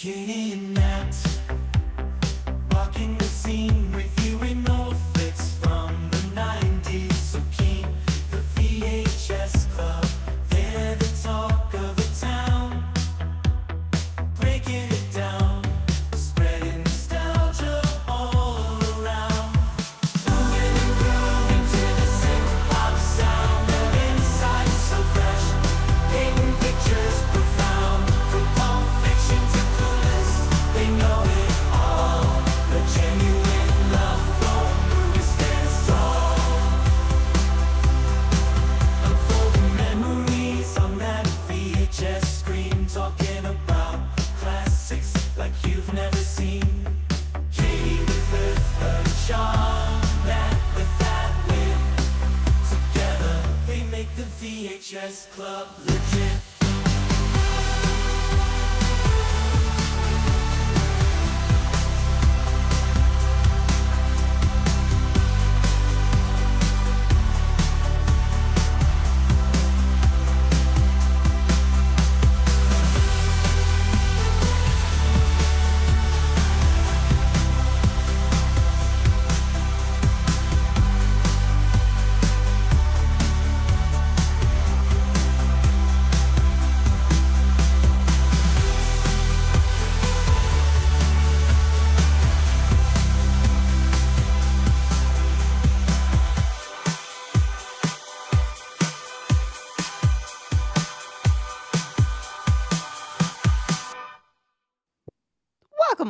Kidnapped, walking the scene with you in old flicks from the 90s. So keen, the VHS Club, they're the talk of the town. Breaking it down, spreading nostalgia all around. Moving and grooving to the synth-pop sound. Their insights so fresh, painting pictures profound. From Pulp Fiction to Clueless, they know it all. The genuine love for movies stands tall. Unfolding memories on that VHS screen, talking about classics like you've never seen. Katie with her charm, Matt with that wit. Together they make the VHS Club legit.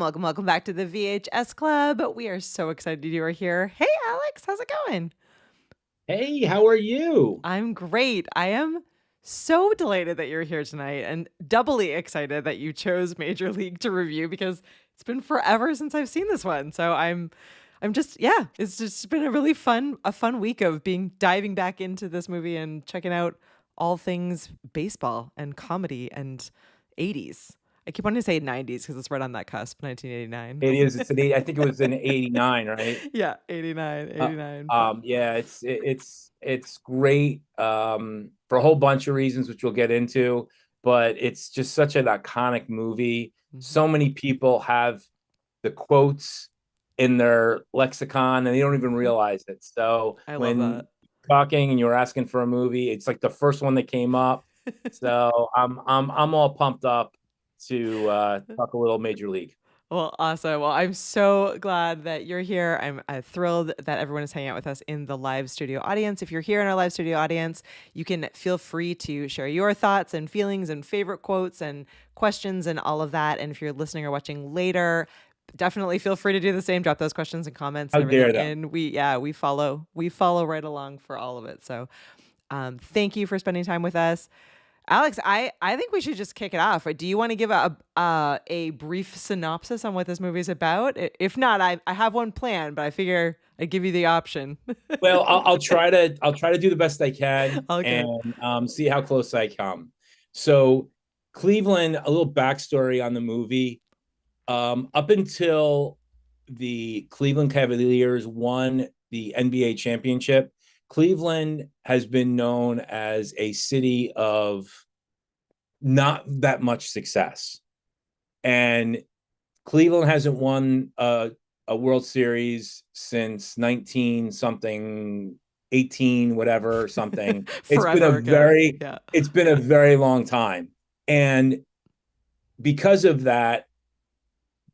Welcome back to the VHS Club. We are so excited you are here. Hey, Alex, how's it going? Hey, how are you? I'm great. I am so delighted that you're here tonight and doubly excited that you chose Major League to review because it's been forever since I've seen this one. So I'm just, yeah, it's just been a fun week of diving back into this movie and checking out all things baseball and comedy and 80s. I keep wanting to say 90s because it's right on that cusp, 1989. It is. I think it was in '89, right? Yeah, 89. Yeah, it's great for a whole bunch of reasons, which we'll get into. But it's just such an iconic movie. So many people have the quotes in their lexicon, and they don't even realize it. So I love when that. talking and you're asking for a movie, it's like the first one that came up. So I'm all pumped up to talk a little Major League. Well, awesome. Well, I'm so glad that you're here. I'm thrilled that everyone is hanging out with us in the live studio audience. If you're here in our live studio audience, you can feel free to share your thoughts and feelings and favorite quotes and questions and all of that. And if you're listening or watching later, definitely feel free to do the same. Drop those questions and comments and How dare everything. them. And we follow right along for all of it. So thank you for spending time with us. Alex, I think we should just kick it off. Do you want to give a brief synopsis on what this movie is about? If not, I have one planned, but I figure I'd give you the option. Well, I'll try to do the best I can Okay. and see how close I come. So Cleveland, a little backstory on the movie. Up until the Cleveland Cavaliers won the NBA championship, Cleveland has been known as a city of not that much success. And Cleveland hasn't won a World Series since 19 something, 18, whatever, something. It's been a very long time. And because of that,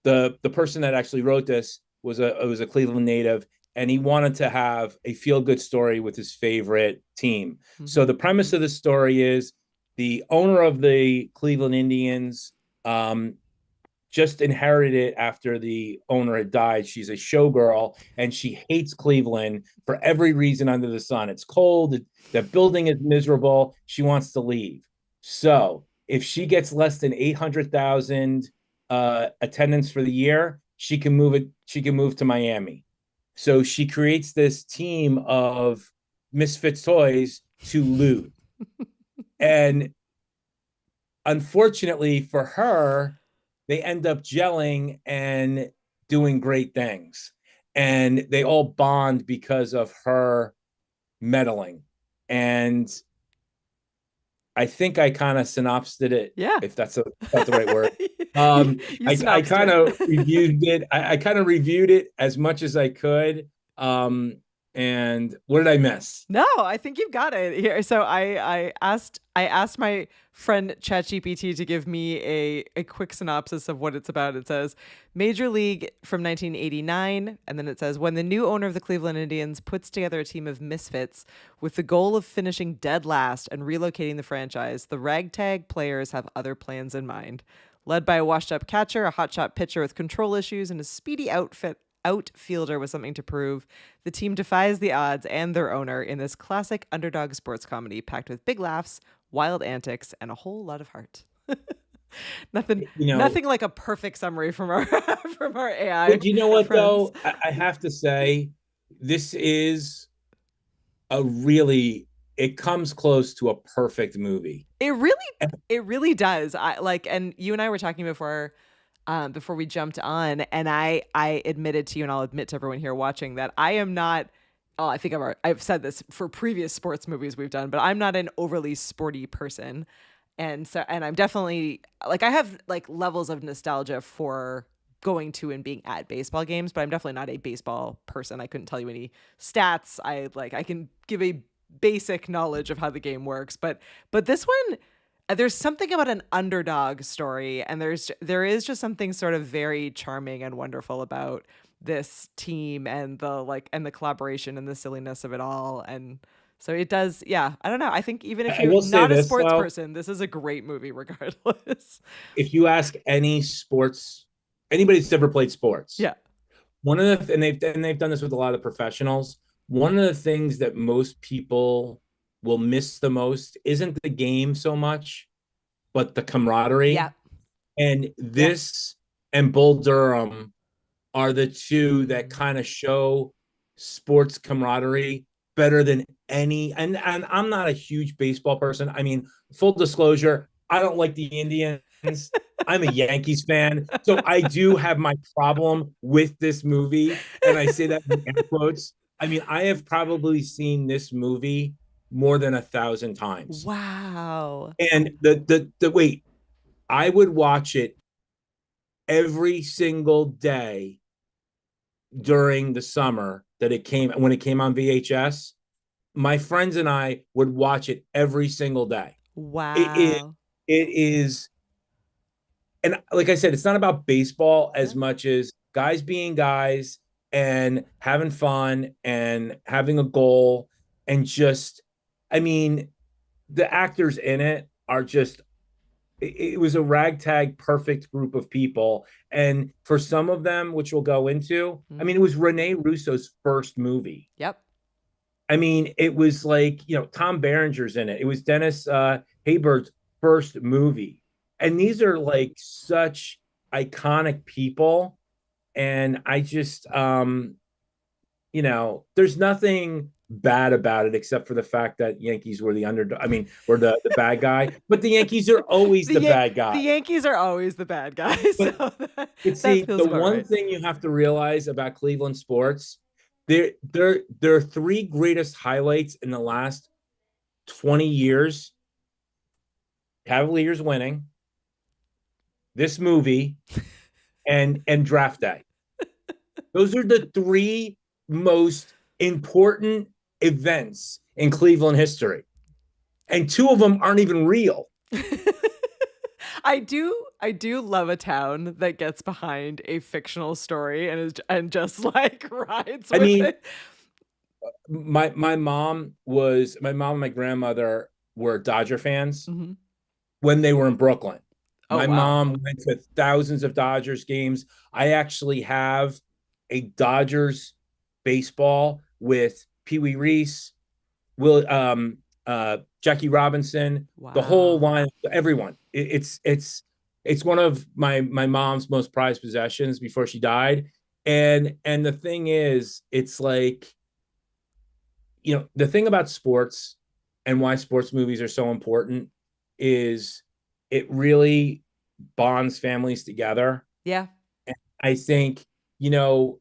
the person that actually wrote this was a Cleveland native, and he wanted to have a feel-good story with his favorite team. Mm-hmm. So the premise of the story is the owner of the Cleveland Indians just inherited it after the owner had died. She's a showgirl, and she hates Cleveland for every reason under the sun. It's cold. The building is miserable. She wants to leave. So if she gets less than 800,000 attendance for the year, she can move to Miami. So she creates this team of misfit toys to loot. And unfortunately for her, they end up gelling and doing great things. And they all bond because of her meddling. And I think I kind of synopsed it, Yeah. if that's the right word. you, I synopsed kind it. of reviewed it. I kind of reviewed it as much as I could. And what did I miss? No, I think you've got it here. So I asked my friend ChatGPT to give me a quick synopsis of what it's about. It says Major League from 1989, and then it says when the new owner of the Cleveland Indians puts together a team of misfits with the goal of finishing dead last and relocating the franchise, the ragtag players have other plans in mind. Led by a washed-up catcher, a hotshot pitcher with control issues, and a speedy outfielder with something to prove, the team defies the odds and their owner in this classic underdog sports comedy packed with big laughs, wild antics, and a whole lot of heart. nothing, You know, nothing like a perfect summary from our from our AI but you know what friends. though? I have to say, this is a really, it comes close to a perfect movie. It really, it really does. I like, and you and I were talking before we jumped on, and I admitted to you, and I'll admit to everyone here watching that I am not. Oh, I think I've said this for previous sports movies we've done, but I'm not an overly sporty person, and I'm definitely like I have like levels of nostalgia for going to and being at baseball games, but I'm definitely not a baseball person. I couldn't tell you any stats. I can give a basic knowledge of how the game works, but this one there's something about an underdog story, and there is just something sort of very charming and wonderful about this team and the collaboration and the silliness of it all. And so it does, yeah, I don't know, I think even if I you're will say not a this sports though, person, this is a great movie regardless. if you ask any sports, anybody that's ever played sports, Yeah. one of the and they've done this with a lot of professionals. One of the things that most people will miss the most isn't the game so much, but the Yeah. camaraderie. And Yeah. this and Bull Durham are the two that kind of show sports camaraderie better than any. And I'm not a huge baseball person. I mean, full disclosure, I don't like the Indians. I'm a Yankees fan, so I do have my problem with this movie, and I say that in air quotes. I mean, I have probably seen this movie more than 1,000 times. Wow. And the wait, I would watch it every single day during the summer that it came when it came on VHS. My friends and I would watch it every single day. It is Wow. it is and like I said, it's not about baseball Yeah. as much as guys being guys and having fun and having a goal and just I mean, the actors in it are just it was a ragtag perfect group of people. And for some of them, which we'll go into, I Mhm. mean, it was Rene Russo's first movie. Yep. I mean, it was like, Tom Berenger's in it. It was Dennis Haysbert's first movie. And these are like such iconic people. And I just, there's nothing bad about it except for the fact that Yankees were the underdog. I mean, were the bad guy, but the Yankees are always The the Yan- bad the guy. Yankees are always the bad guys, so But that see, feels the about one right. thing you have to realize about Cleveland sports, their three greatest highlights in the last 20 years, Cavaliers winning, this movie, and draft day. Those are the three most important events in Cleveland history. And two of them aren't even real. I do love a town that gets behind a fictional story and just like rides I with mean, it. my mom and my grandmother were Dodger fans Hmm. when they were in Brooklyn. Oh My wow. mom went to thousands of Dodgers games. I actually have a Dodgers baseball with Pee Wee Reese, Will Jackie Robinson, the whole Wow. line, everyone. It's one of my mom's most prized possessions before she died. And the thing is, it's like, the thing about sports and why sports movies are so important is it really bonds families together. Yeah. I think, you know,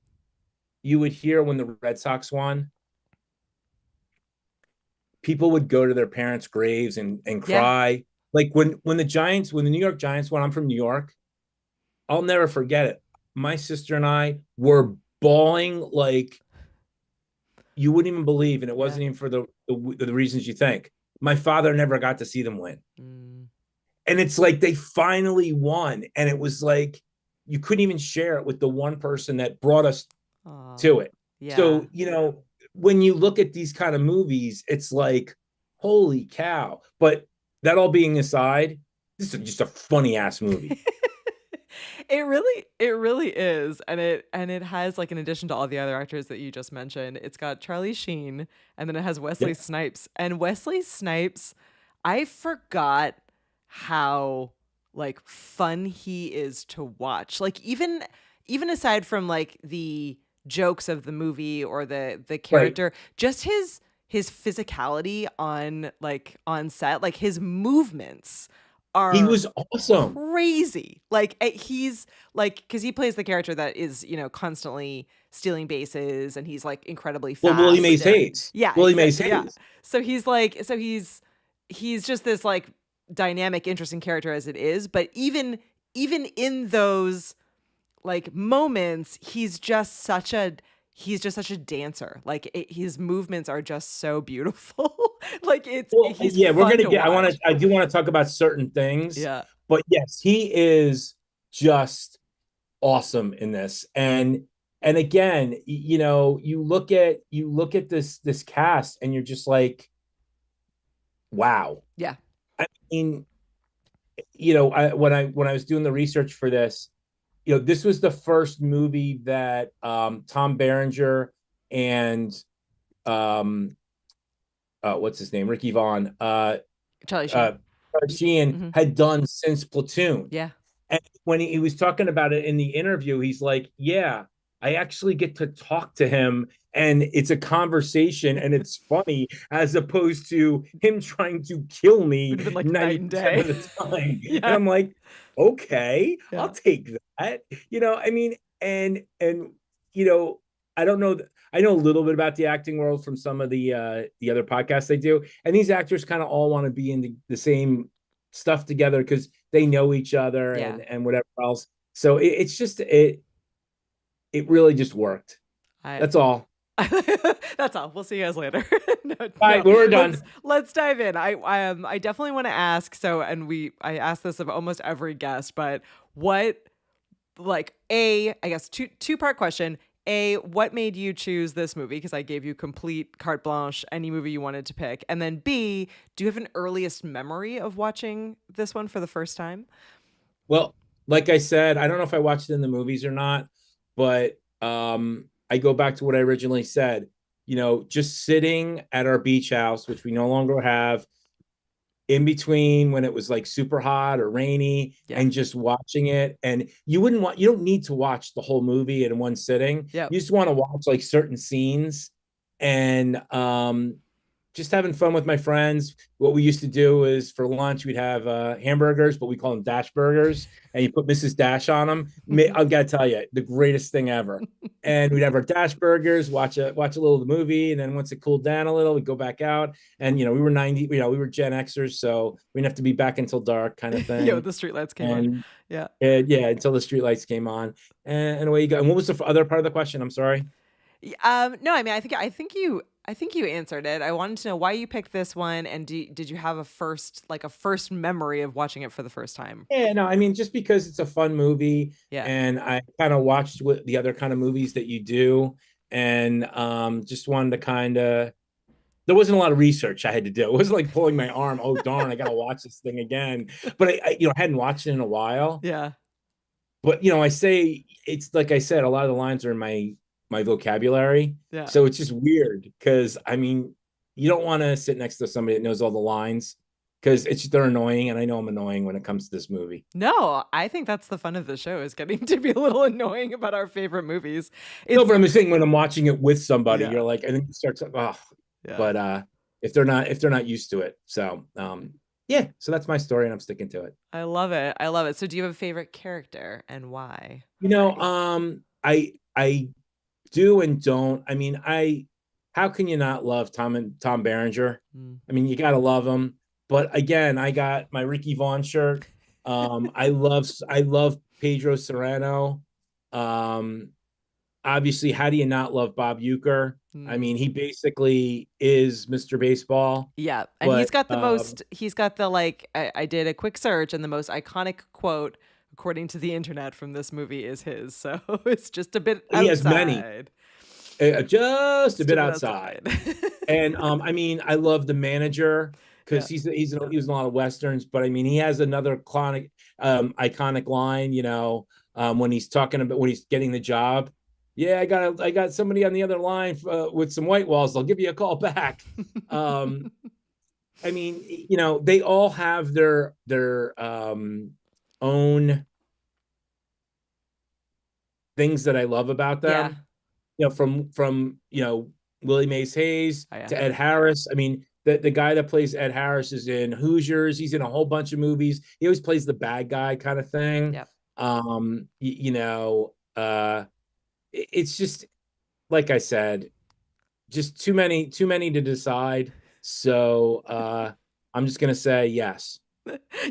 you would hear when the Red Sox won, people would go to their parents' graves and Yeah. cry. Like when the New York Giants won, I'm from New York. I'll never forget it. My sister and I were bawling like you wouldn't even believe, and it Yeah. wasn't even for the reasons you think. My father never got to see them win, Mm. and it's like they finally won, and it was like you couldn't even share it with the one person that brought us Aw. to it. Yeah. So, when you look at these kind of movies, it's like, holy cow. But that all being aside, this is just a funny ass movie. It really is. And it has, like, in addition to all the other actors that you just mentioned, it's got Charlie Sheen, and then it has Yeah. Wesley Snipes. And Wesley Snipes, I forgot how, like, fun he is to watch. Like, even aside from, like, the jokes of the movie or the Right. character, just his physicality on set, like, his movements He are was awesome. crazy. Like, he's like, because he plays the character that is, constantly stealing bases, and he's, like, incredibly Well, Willie fast, Mays and Hayes. yeah, Willie Mays exactly, yeah. Hayes. So he's just this, like, dynamic, interesting character as it is, but even in those, like, moments, he's just such a dancer. Like, his movements are just so beautiful. Like, Well, he's yeah, we're fun gonna to get. watch. I do want to talk about certain things, Yeah. but yes, he is just awesome in this. And again, you look at this cast, and you're just like, wow. Yeah. I mean, when I was doing the research for this, this was the first movie that Tom Berenger and um, what's his name, Ricky Vaughn, Charlie Sheen. uh, Sheen Hmm. had done since Platoon. Yeah. And when he was talking about it in the interview, he's like, "Yeah, I actually get to talk to him, and it's a conversation, and it's funny as opposed to him trying to kill Would me have been like night and 90% day. of the time." And Yeah. I'm like, "Okay, I'll Yeah. take that." I mean, and you know, I don't know. I know a little bit about the acting world from some of the other podcasts they do, and these actors kind of all want to be in the same stuff together because they know each other Yeah. and whatever else. So it's just it really just worked. I That's all. That's all. We'll see you guys later. No, All no. right, we're Let's done. let's dive in. I definitely want to ask. So, and I ask this of almost every guest, but what, like, I guess two-part question. What made you choose this movie? Because I gave you complete carte blanche, any movie you wanted to pick. And then B, do you have an earliest memory of watching this one for the first time? Well, like I said, I don't know if I watched it in the movies or not, but I go back to what I originally said. Just sitting at our beach house, which we no longer have, in between when it was like super hot or rainy, Yeah. and just watching it. And you don't need to watch the whole movie in one sitting. Yep. You just want to watch like certain scenes, and just having fun with my friends. What we used to do is for lunch, we'd have hamburgers, but we call them Dash burgers. And you put Mrs. Dash on them. I've got to tell you, the greatest thing ever. And we'd have our Dash burgers, watch a little of the movie. And then once it cooled down a little, we'd go back out. And, we were 90, we were Gen Xers. So we didn't have to be back until dark kind of Yo, thing. the streetlights came on. And, Yeah. yeah, until the streetlights came on. And away you go. And what was the other part of the question? I'm sorry. No, I mean, I think you answered it. I wanted to know why you picked this one, and did you have a first memory of watching it for the first time? Yeah, no, I mean, just because it's a fun movie, Yeah. and I kind of watched what the other kind of movies that you do, and just wanted to kind of. There wasn't a lot of research I had to do. It wasn't like pulling my arm. Oh darn, I gotta watch this thing again. But I hadn't watched it in a while. Yeah. But I say it's like I said, a lot of the lines are in my vocabulary, Yeah. so it's just weird because I mean, you don't want to sit next to somebody that knows all the lines because they're annoying, and I know I'm annoying when it comes to this movie. No, I think that's the fun of the show, is getting to be a little annoying about our favorite movies. No, It's but I'm just saying when I'm watching it with somebody, Yeah. you're like, and then you start to, oh, Yeah. but if they're not used to it, so yeah, so that's my story, and I'm sticking to it. I love it. I love it. So do you have a favorite character, and why? I do and don't. I mean, how can you not love Tom Berenger? Mm. I mean, you got to love him. But again, I got my Ricky Vaughn shirt. I love Pedro Serrano. Um, Obviously, how do you not love Bob Uecker? I Mm. mean, he basically is Mr. Baseball. Yeah, and But he's got the like I did a quick search and the most iconic quote according to the internet from this movie is his. So it's just a bit he has many, outside. just a Just a bit bit outside. outside. And I mean, I love the manager Yeah. because he was in a lot of westerns. But I mean, he has another iconic line. When he's talking about when he's getting the job. Yeah, I got somebody on the other line with some white walls. I'll give you a call back. Um, I mean, they all have their own things that I love about Yeah. them. From Willie Mays Hayes Oh, yeah. to Ed Harris. I mean, the guy that plays Ed Harris is in Hoosiers. He's in a whole bunch of movies. He always plays the bad guy kind of thing. Yeah. It's just like I said, just too many to decide. So I'm just gonna say yes.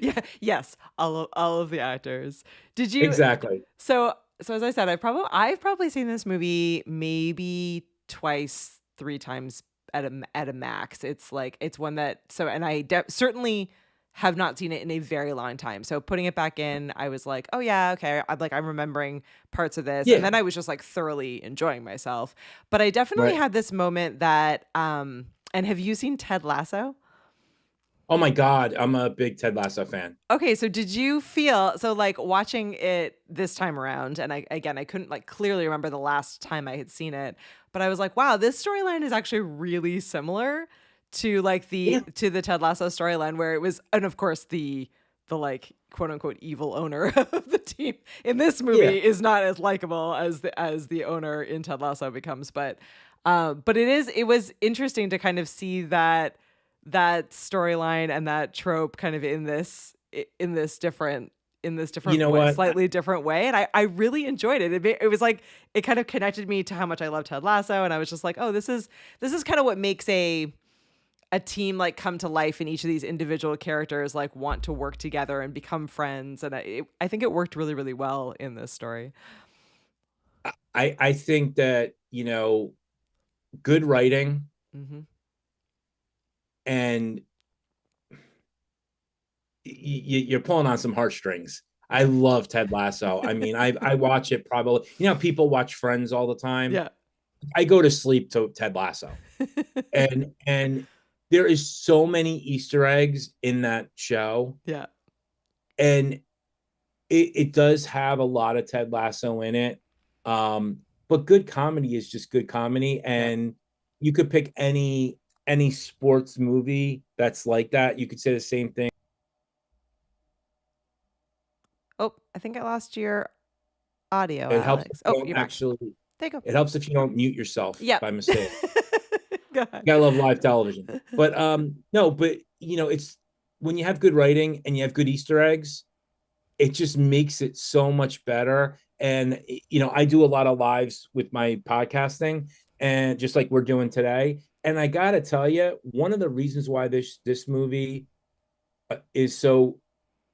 Yeah. Yes. All of the actors. Did you Exactly. so as I said, I've probably seen this movie maybe twice, three times at a max. It's like it's one that and I certainly have not seen it in a very long time. So putting it back in, I was like, oh yeah, okay. I'm remembering parts of this, and Yeah. then I was just like thoroughly enjoying myself. But I definitely Right. had this moment that and have you seen Ted Lasso? Oh my God, I'm a big Ted Lasso fan. Okay, so did you feel so like watching it this time around? And I couldn't like clearly remember the last time I had seen it, but I was like, wow, this storyline is actually really similar to like Yeah. the Ted Lasso storyline where it was, and of course the like quote unquote evil owner of the team in this Yeah. movie is not as likable as the owner in Ted Lasso becomes, but it was interesting to kind of see that storyline and that trope kind of in this different You know way, what? slightly different way, and I really enjoyed it. It was like it kind of connected me to how much I love Ted Lasso, and I was just like, oh, this is kind of what makes a team like come to life, and each of these individual characters like want to work together and become friends, and I think it worked really really well in this story. I think that good writing Hmm. and you're pulling on some heartstrings. I Yeah. love Ted Lasso. I mean, I watch it probably. People watch Friends all the time. Yeah. I go to sleep to Ted Lasso, and there is so many Easter eggs in that show, Yeah. and it does have a lot of Ted Lasso in it. But good comedy is just good comedy, Yeah. and you could pick any sports movie that's like that. You could say the same thing. Oh, I think I lost your audio, It helps if Alex. you Oh, don't you're back. actually. There you go. It helps if you don't mute yourself Yep. by mistake. Go You gotta love live television. ahead. But no, but it's when you have good writing and you have good Easter eggs, it just makes it so much better. And I do a lot of lives with my podcasting, and just like we're doing today. And I gotta tell you, one of the reasons why this movie is so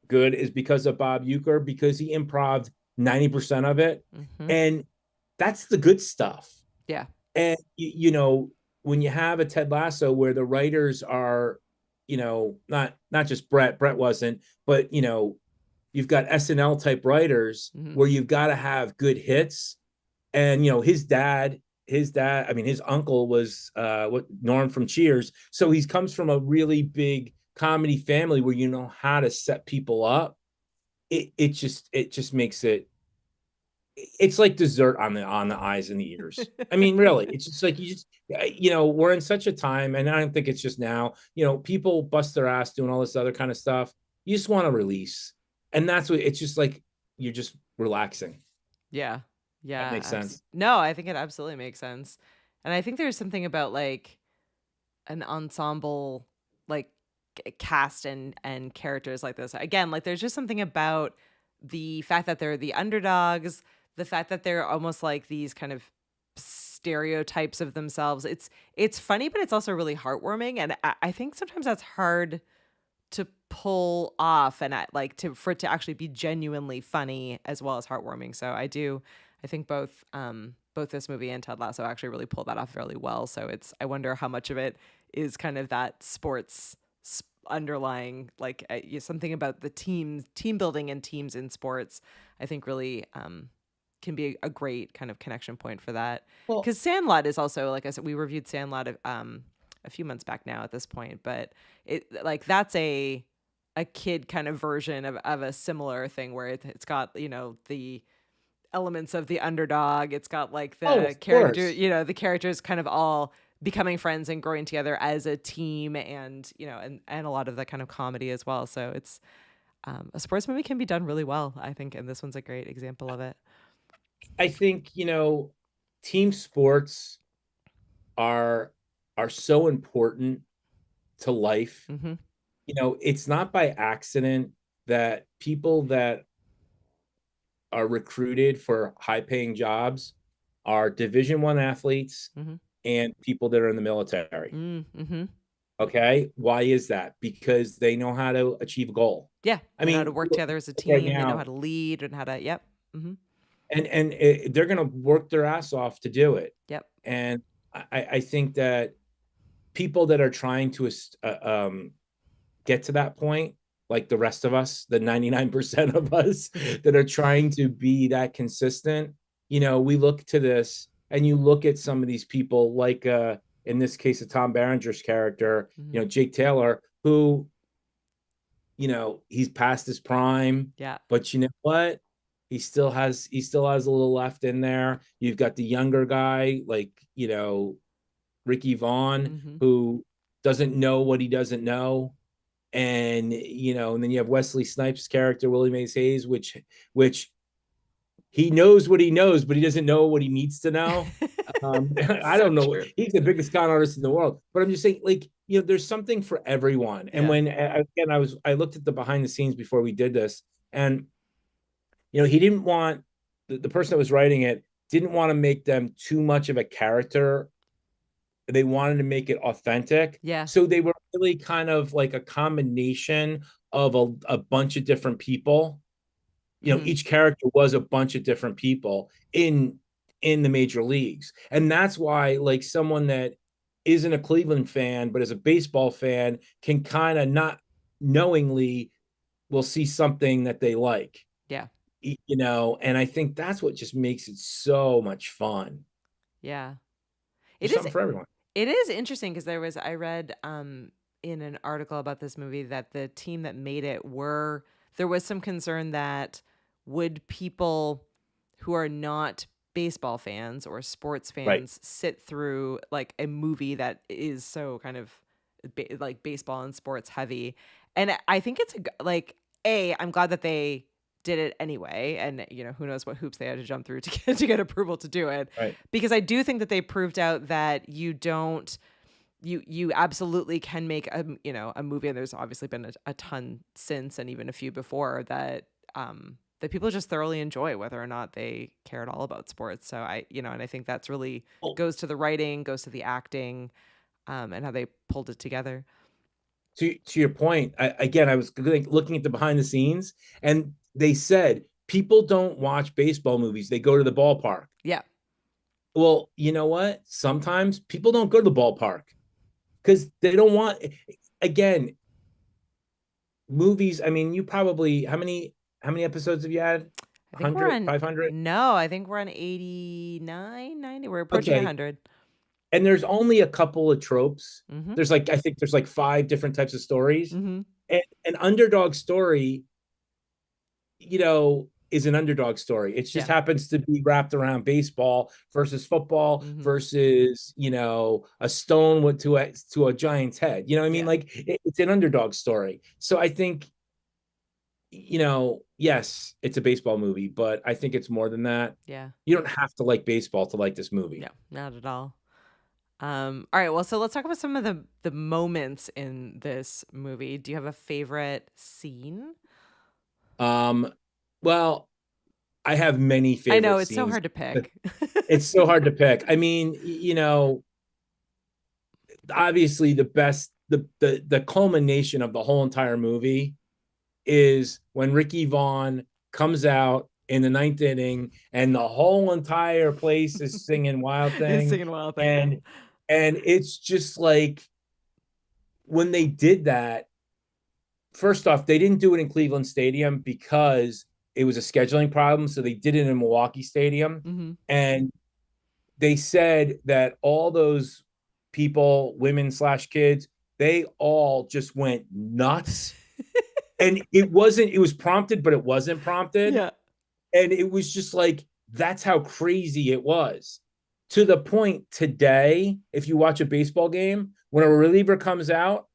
good is because of Bob Uecker, because he improved 90% of it, Hmm. and that's the good stuff. Yeah. And when you have a Ted Lasso where the writers are, not just Brett wasn't, but you've got SNL type writers Hmm. where you've got to have good hits. And I mean, his uncle was Norm from Cheers, so he comes from a really big comedy family where you know how to set people up. It just makes it's like dessert on the eyes and the ears. I mean, really, it's just like we're in such a time, and I don't think it's just now. People bust their ass doing all this other kind of stuff. You just want to release, and that's what it's just like. You're just relaxing. Yeah. That Yeah. makes sense. No, I think it absolutely makes sense. And I think there's something about like an ensemble, like cast and characters like this. Again, like there's just something about the fact that they're the underdogs, the fact that they're almost like these kind of stereotypes of themselves. It's funny, but it's also really heartwarming, and I think sometimes that's hard to pull off, and for it to actually be genuinely funny as well as heartwarming. So I think both this movie and Ted Lasso actually really pull that off fairly well. So I wonder how much of it is kind of that sports underlying, like something about the team building and teams in sports. I think really can be a great kind of connection point for that. Well, Because Sandlot is also, like I said, we reviewed Sandlot a few months back now at this point, but that's a kid kind of version of a similar thing where it's got, the elements of the underdog. It's got like oh, the of character, course. the characters kind of all becoming friends and growing together as a team, and and a lot of that kind of comedy as well. So it's a sports movie can be done really well, I think, and this one's a great example of it. I think, team sports are so important to life. Mm-hmm. It's not by accident that people that are recruited for high paying jobs are Division 1 athletes Mm-hmm. and people that are in the military. Mm-hmm. Okay. Why is that? Because they know how to achieve a goal. Yeah, I they know how mean, to work together as a right team. They know how now, to lead and how to. Yep. Mm-hmm. and they're going to work their ass off to do it. Yep. And I think that people that are trying to get to that point, like the rest of us, the 99% of us that are trying to be that consistent, we look to this, and you look at some of these people, like in this case of Tom Berenger's character, Mm-hmm. Jake Taylor, who, he's past his prime, Yeah. but you know what? He still has a little left in there. You've got the younger guy, like, Ricky Vaughn, Mm-hmm. who doesn't know what he doesn't know. And and then you have Wesley Snipes' character, Willie Mays Hayes, which he knows what he knows, but he doesn't know what he needs to know. I So don't know. true. He's the biggest con artist in the world, but I'm just saying, like, there's something for everyone. And Yeah. when again, I looked at the behind the scenes before we did this, and he didn't want the person that was writing it didn't want to make them too much of a character. They wanted to make it authentic. Yeah. So they were really kind of like a combination of a bunch of different people. Mm-hmm. Each character was a bunch of different people in the major leagues. And that's why, like, someone that isn't a Cleveland fan but is a baseball fan can kind of not knowingly will see something that they like. Yeah. And I think that's what just makes it so much fun. Yeah. It There's is. something for everyone. It is interesting because I read in an article about this movie that the team that made it there was some concern that would people who are not baseball fans or sports fans Right. sit through like a movie that is so kind of like baseball and sports heavy. And I think it's I'm glad that they did it anyway, and who knows what hoops they had to jump through to get approval to do it. Right. Because I do think that they proved out that you absolutely can make a movie, and there's obviously been a ton since, and even a few before that that people just thoroughly enjoy, whether or not they care at all about sports. So and I think that's really goes to the writing, goes to the acting, and how they pulled it together. To your point, I was looking at the behind the scenes, and they said people don't watch baseball movies; they go to the ballpark. Yeah. Well, you know what? Sometimes people don't go to the ballpark because they don't want. Again, movies. I mean, you probably how many episodes have you had? I think we're 100, on 500? No, I think we're on 89, 90. We're approaching Okay. 100. And there's only a couple of tropes. Mm-hmm. I think there's like 5 different types of stories. Mm-hmm. And an underdog story, is an underdog story. It just happens to be wrapped around baseball versus football versus, a stone went to a giant's head. You know what I mean? Yeah. Like it's an underdog story. So I think, yes, it's a baseball movie, but I think it's more than that. Yeah. You don't have to like baseball to like this movie. No, not at all. All right. Well, so let's talk about some of the moments in this movie. Do you have a favorite scene? Well, I have many favorite I know it's so scenes. hard to pick. It's so hard to pick. I mean, obviously the culmination of the whole entire movie is when Ricky Vaughn comes out in the ninth inning and the whole entire place is singing Wild Thing. Is singing Wild Thing. And it's just like when they did that, first off, they didn't do it in Cleveland Stadium because it was a scheduling problem. So they did it in Milwaukee Stadium. Mm-hmm. And they said that all those people, women / kids, they all just went nuts. And it was prompted, but it wasn't prompted. Yeah. And it was just like, that's how crazy it was. To the point today, if you watch a baseball game, when a reliever comes out,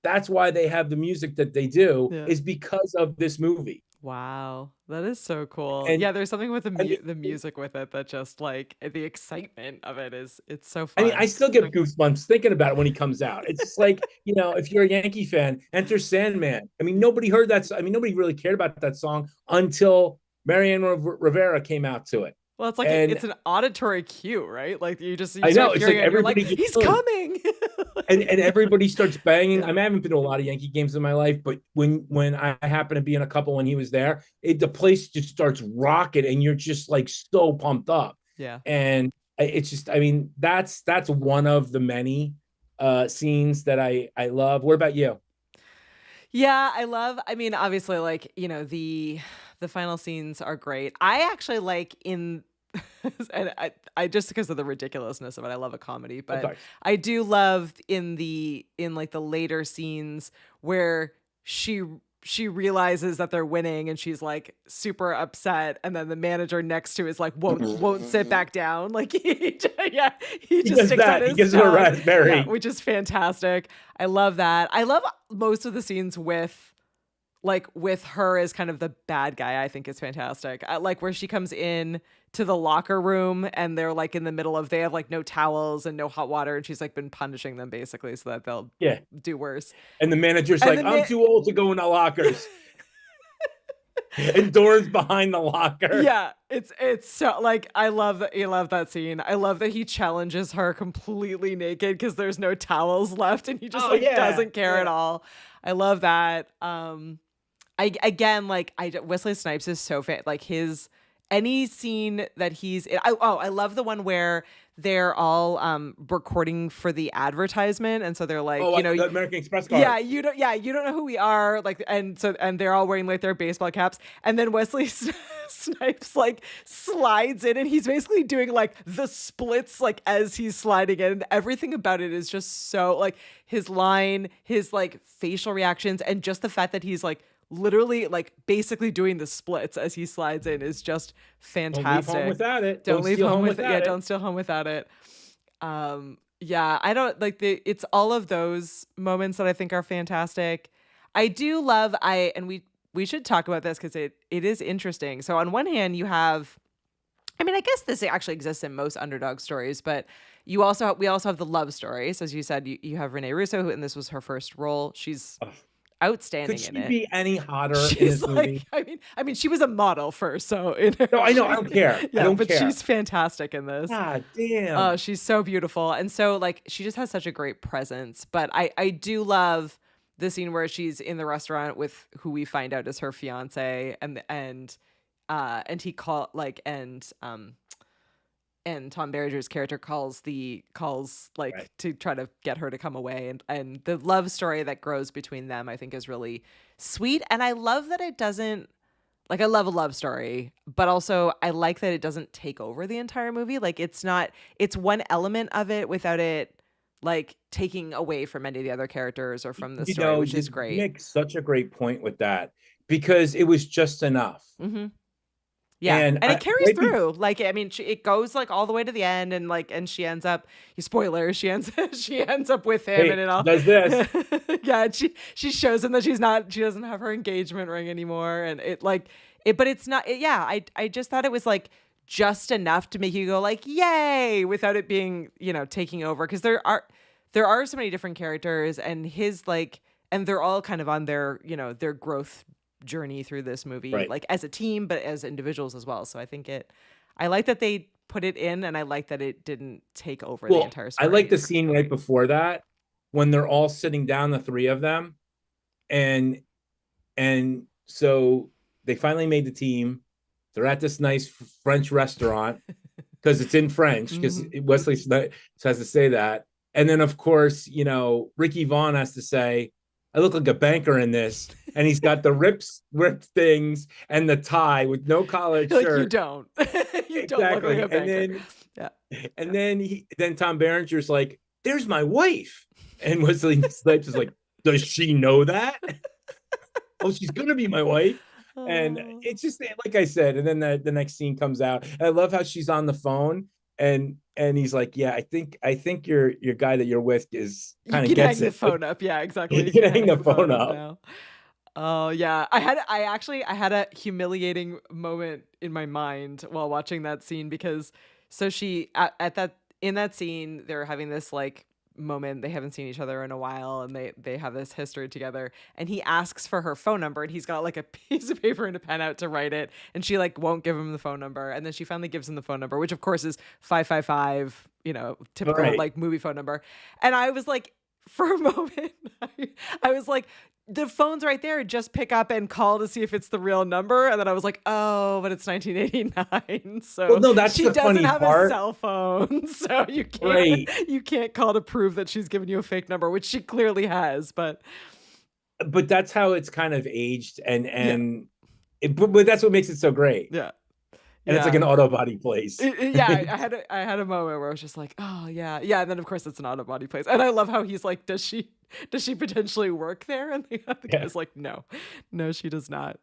that's why they have the music that they do, is because of this movie. Wow, that is so cool. And, yeah, there's something with the music with it that just like the excitement of it's so fun. I mean, I still get goosebumps thinking about it when he comes out. It's just like, if you're a Yankee fan, Enter Sandman. I mean, nobody heard that. I mean, nobody really cared about that song until Mariano Rivera came out to it. Well, it's like it's an auditory cue, right? Like you I know it's like everybody like, he's coming, and everybody starts banging. Yeah. I mean, I haven't been to a lot of Yankee games in my life, but when I happen to be in a couple when he was there, the place just starts rocking, and you're just like so pumped up. Yeah, and it's just, I mean, that's one of the many scenes that I love. What about you? Yeah, I mean, obviously, like, the final scenes are great. I actually like and I just because of the ridiculousness of it, I love a comedy, but I do love in like the later scenes where she realizes that they're winning and she's like super upset, and then the manager next to is like won't sit back down. Like he just sticks out his he gives her a raspberry, which is fantastic. I love that. I love most of the scenes with her as kind of the bad guy. I think is fantastic. I like where she comes in to the locker room and they're like in the middle of, they have like no towels and no hot water, and she's like been punishing them basically so that they'll do worse. And the manager's like, I'm too old to go in the lockers. And doors behind the locker. Yeah, it's so like I love that scene. I love that he challenges her completely naked because there's no towels left, and he just doesn't care at all. I love that. Wesley Snipes is so fit. Like any scene that he's in. I love the one where they're all recording for the advertisement, and so they're like, the American Express card. Yeah, you don't know who we are, like, and they're all wearing like their baseball caps, and then Wesley Snipes like slides in, and he's basically doing like the splits like as he's sliding in, and everything about it is just so like his line, his like facial reactions, and just the fact that he's like literally like basically doing the splits as he slides in is just fantastic. Don't leave home without it. Don't leave home without it. Yeah, don't steal home without it. I don't like it's all of those moments that I think are fantastic. I do love we should talk about this because it is interesting. So on one hand you have, I mean, I guess this actually exists in most underdog stories, but we also have the love stories. As you said, you have Renee Russo, and this was her first role. She's outstanding in it. Could she be any hotter in this movie? I mean, she was a model first, so no, I know, I don't care. She's fantastic in this. God damn. Oh, she's so beautiful, and so like she just has such a great presence. But I do love the scene where she's in the restaurant with who we find out is her fiance, and he call like and Tom Berenger's character calls to try to get her to come away, and the love story that grows between them I think is really sweet. And I love that it doesn't, like, I love a love story, but also I like that it doesn't take over the entire movie. Like it's one element of it without it like taking away from any of the other characters or from the story, which is great. You make such a great point with that, because it was just enough. Mm-hmm. Yeah, and it carries through. Like, I mean, it goes like all the way to the end, and she ends up. Spoilers. She ends up with him, and it all does this. Yeah, and she shows him that she doesn't have her engagement ring anymore, and but it's not. I just thought it was like just enough to make you go like yay, without it being taking over, because there are so many different characters, and his like, and they're all kind of on their their growth journey through this movie, Right. like as a team, but as individuals as well. So I like that they put it in, and I like that it didn't take over the entire I story. like the scene right before that when they're all sitting down, the three of them, and so they finally made the team. They're at this nice French restaurant because it's in French, because Wesley Snipes has to say that. And then, of course, Ricky Vaughn has to say, I look like a banker in this. And he's got the ripped things and the tie with no collared shirt. Like, you don't. You don't look like a banker. And then Tom Berenger's like, there's my wife. And Wesley Snipes is like, does she know that? Oh, she's going to be my wife. And it's just like I said, and then the next scene comes out. And I love how she's on the phone and he's like, yeah, I think your guy that you're with is kind of gets hang it. the phone up. Yeah, exactly. You can hang the phone up now. Oh yeah. I had a humiliating moment in my mind while watching that scene, because so she in that scene, they're having this like moment. They haven't seen each other in a while, and they have this history together, and he asks for her phone number, and he's got like a piece of paper and a pen out to write it, and she like won't give him the phone number, and then she finally gives him the phone number, which of course is 555, typical Right. like movie phone number. And I was like, for a moment, I was like, the phone's right there, just pick up and call to see if it's the real number. And then I was like, oh, but it's 1989, so Well, no, that's she the doesn't funny have part. a cell phone, so you can't Right. you can't call to prove that she's giving you a fake number, which she clearly has. But that's how it's kind of aged, but that's what makes it so great. yeah. And it's like an auto body place. I had a moment where I was just like, oh yeah, and then of course it's an auto body place, and I love how he's like, does she potentially work there? And the guy's like, no, she does not.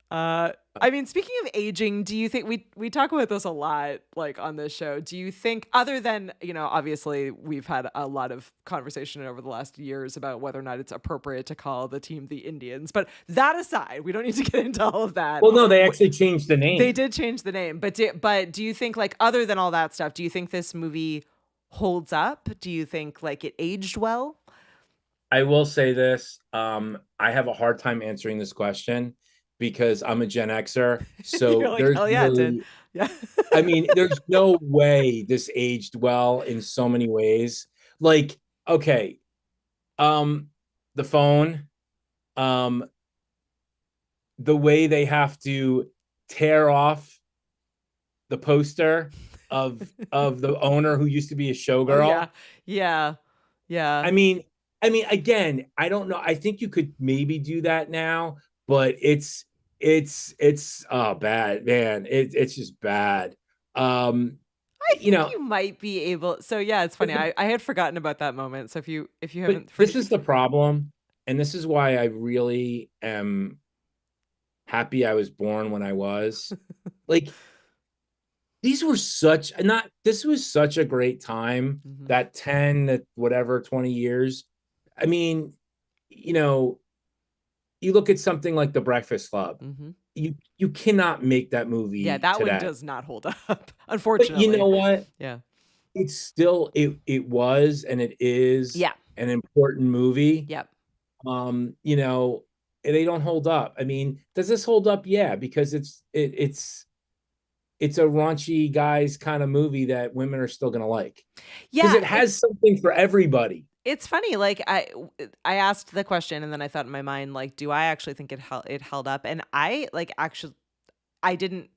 I mean, speaking of aging, do you think we talk about this a lot, like on this show? Do you think, other than, obviously we've had a lot of conversation over the last years about whether or not it's appropriate to call the team the Indians, but that aside, we don't need to get into all of that. Well, no, they actually changed the name. They did change the name, but do you think, like, other than all that stuff, do you think this movie holds up? Do you think like it aged well? I will say this. I have a hard time answering this question because I'm a Gen Xer. So You're like, there's hell yeah, it did. Yeah. I mean, there's no way this aged well in so many ways. Like, okay, the phone, the way they have to tear off the poster of the owner who used to be a showgirl. Yeah. I mean, again, I don't know. I think you could maybe do that now, but it's bad, man. It's just bad. I think you might be able. So yeah, it's funny. I had forgotten about that moment. So if you haven't, this is the problem, and this is why I really am happy I was born when I was. Like, this was such a great time. Mm-hmm. That 10, whatever, 20 years. I mean, you look at something like The Breakfast Club. Mm-hmm. You cannot make that movie. Yeah, that today. one does not hold up, unfortunately. But you know what? Yeah, it's still it was and it is. Yeah. An important movie. Yep. They don't hold up. I mean, does this hold up? Yeah, because it's a raunchy guys kind of movie that women are still gonna like. Yeah, because it has something for everybody. It's funny, like I asked the question, and then I thought in my mind, like, do I actually think it held up? And I didn't,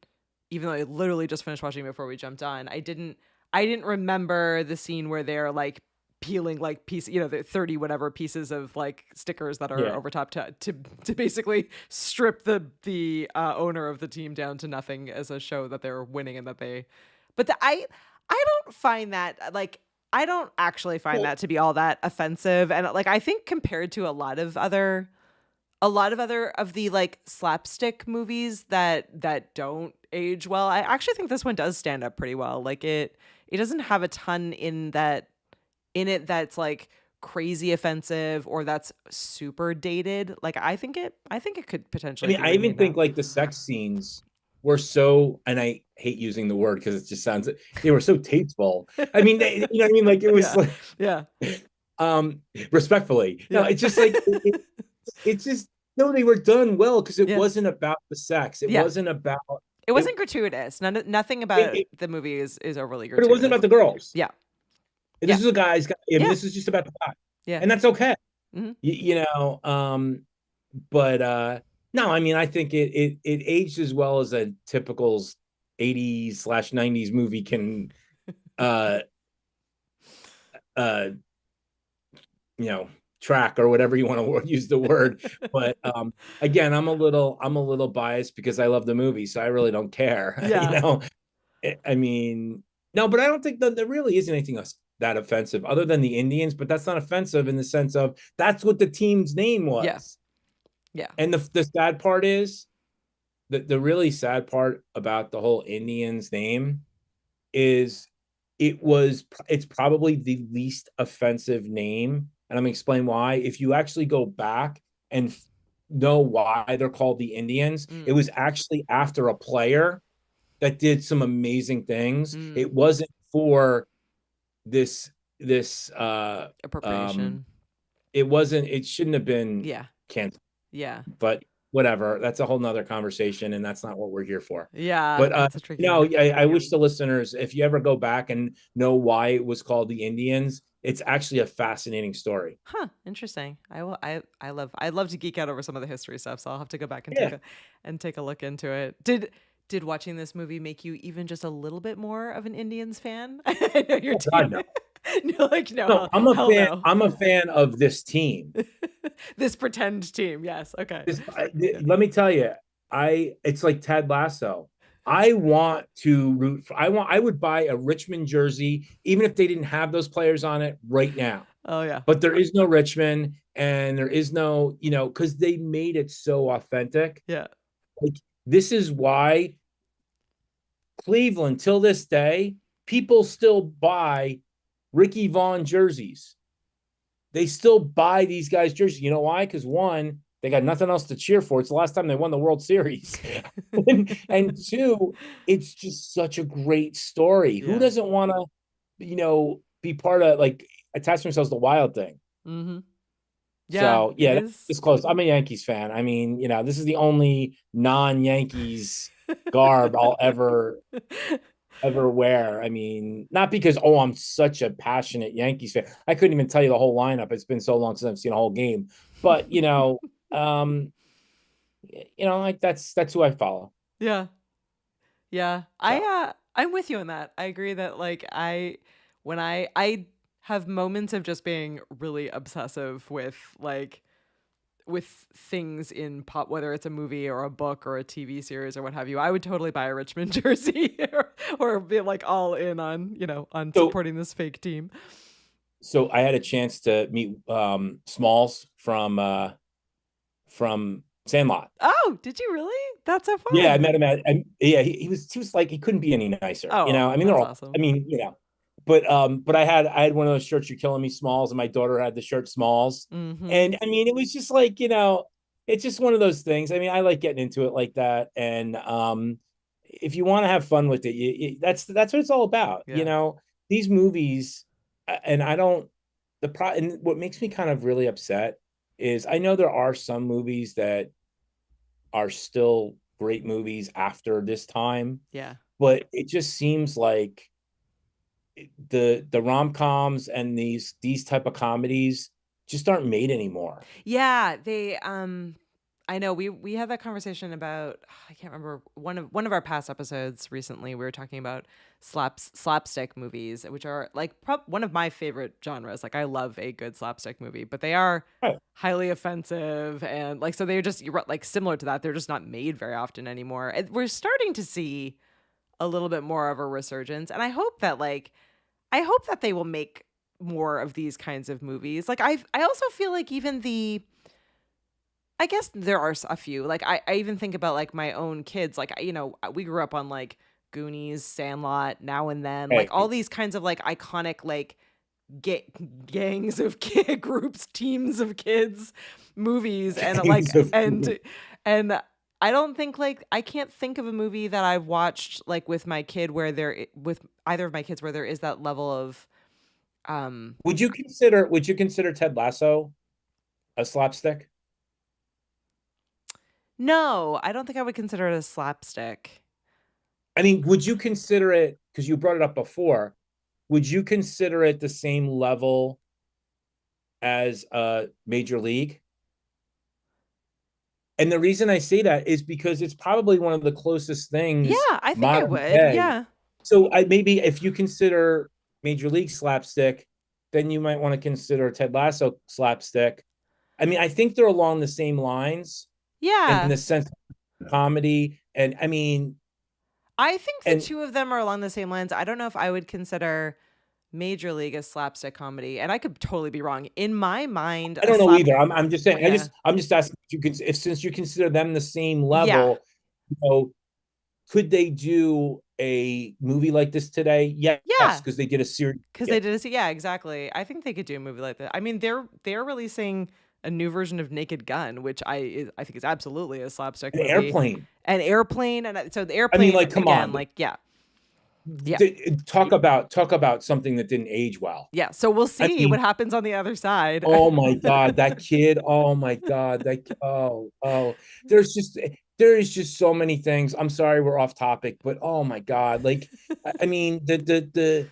even though I literally just finished watching before we jumped on. I didn't remember the scene where they're like peeling like the 30 whatever pieces of like stickers that are over top to basically strip the owner of the team down to nothing as a show that they're winning and that they. But I don't find that like. I don't actually find that to be all that offensive. And like, I think compared to a lot of other of the like slapstick movies that don't age well, I actually think this one does stand up pretty well. Like it doesn't have a ton in it that's like crazy offensive or that's super dated. Like I think it could potentially. I even think like the sex scenes were so, and I hate using the word because it just sounds, they were so tasteful. I mean, you know what I mean? Like it was respectfully. No, it's just like, it's just No, they were done well because it Yeah. wasn't about the sex. It Yeah. wasn't about It it. wasn't gratuitous. Nothing It, about it the movie is overly but it wasn't gratuitous. about the girls. Yeah. This Yeah. is a guy's guy. I mean, Yeah. this is just about the guy, Yeah. and that's okay. Hmm. You know, but no, I mean, I think it aged as well as a typical 80s/90s movie can uh uh you know, track or whatever you want to use the word. But again, I'm a little biased because I love the movie, so I really don't care. You Yeah. know, I mean, no, but I don't think that there really is anything that offensive other than the Indians, but that's not offensive in the sense of that's what the team's name Yeah. was. Yeah. And the sad part is the really sad part about the whole Indians name is it's probably the least offensive name. And I'm gonna explain why. If you actually go back and know why they're called the Indians, it Mm. was actually after a player that did some amazing things. Mm. It wasn't for this Appropriation. it shouldn't have been Yeah. canceled, Yeah. but whatever. That's a whole nother conversation, and that's not what we're here for. Yeah. But That's a tricky no, one. I wish the listeners, if you ever go back and know why it was called the Indians, it's actually a fascinating story. Huh. Interesting. I will. I love to geek out over some of the history stuff, so I'll have to go back and Yeah. take a look into it. Did watching this movie make you even just a little bit more of an Indians fan? I know your Oh God, team. no. You're like, no, No, hell no. I'm a fan of this team. This pretend team. Yes. Okay. Yeah. Let me tell you, it's like Ted Lasso. I want to root for. I would buy a Richmond jersey even if they didn't have those players on it right now. Oh yeah. But there is no Richmond, and there is no, because they made it so authentic. Yeah. Like, this is why Cleveland, till this day, people still buy Ricky Vaughn jerseys. They still buy these guys' jerseys. You know why? Because one, they got nothing else to cheer for. It's the last time they won the World Series. and two, it's just such a great story. Yeah. Who doesn't want to, be part of, like, attach themselves to Wild Thing? Mm-hmm. Yeah. So yeah, It is. it's close. I'm a Yankees fan. I mean, this is the only non-Yankees garb I'll ever wear. I mean, not because I'm such a passionate Yankees fan. I couldn't even tell you the whole lineup. It's been so long since I've seen a whole game. But like that's who I follow. Yeah. Yeah. So. I'm with you on that. I agree that like when I have moments of just being really obsessive with things in pop, whether it's a movie or a book or a TV series or what have you. I would totally buy a Richmond jersey or be like all in on, on supporting this fake team. So I had a chance to meet Smalls from Sandlot. Oh, did you really? That's so fun. Yeah, I met him he was like, he couldn't be any nicer. Oh, I mean, that's they're all awesome. I mean, but I had one of those shirts, "You're Killing Me" Smalls, and my daughter had the shirt Smalls. Mm-hmm. And I mean, it was just like, it's just one of those things. I mean, I like getting into it like that. And if you want to have fun with it, that's what it's all about. Yeah. These movies, and I don't and what makes me kind of really upset is I know there are some movies that are still great movies after this time. Yeah. But it just seems like the rom-coms and these type of comedies just aren't made anymore. Yeah, they I know we had that conversation about, I can't remember, one of our past episodes recently. We were talking about slapstick movies, which are like one of my favorite genres. Like I love a good slapstick movie, but they are highly offensive, and like so they're just like similar to that. They're just not made very often anymore. And we're starting to see a little bit more of a resurgence, and I hope that they will make more of these kinds of movies. Like I also feel like I guess there are a few. Like I even think about like my own kids. Like we grew up on like Goonies, Sandlot, Now and Then, like all these kinds of like iconic like gangs of groups, teams of kids movies, and and I don't think I can't think of a movie that I've watched like with my kid with either of my kids where there is that level of Would you consider Ted Lasso a slapstick? No, I don't think I would consider it a slapstick. I mean, would you consider it, because you brought it up before, would you consider it the same level as Major League? And the reason I say that is because it's probably one of the closest Yeah, things I think I modern would. day. Yeah. So maybe if you consider Major League slapstick, then you might want to consider Ted Lasso slapstick. I mean, I think they're along the same lines in Yeah. the sense of comedy. And I mean, I think the and two of them are along the same lines. I don't know if I would consider Major League as slapstick comedy, and I could totally be wrong. In my mind, I a don't know slap either. I'm just saying. yeah. I'm just asking if you can, if since you consider them the same Yeah. level, you know, could they do a movie like this today? Yes, Yeah. because they did a series. Because they did it. Yeah, exactly. I think they could do a movie like that. I mean, they're releasing a new version of Naked Gun, which I think is absolutely a slapstick An movie. airplane. An airplane, and so the I mean, airplane like, come again, on. like yeah, Talk about something that didn't age well. yeah. So we'll I see what mean, happens on the other side. oh my God, that kid. Oh my God, oh. There is just so many things. I'm sorry we're off topic, but oh my God, like I mean the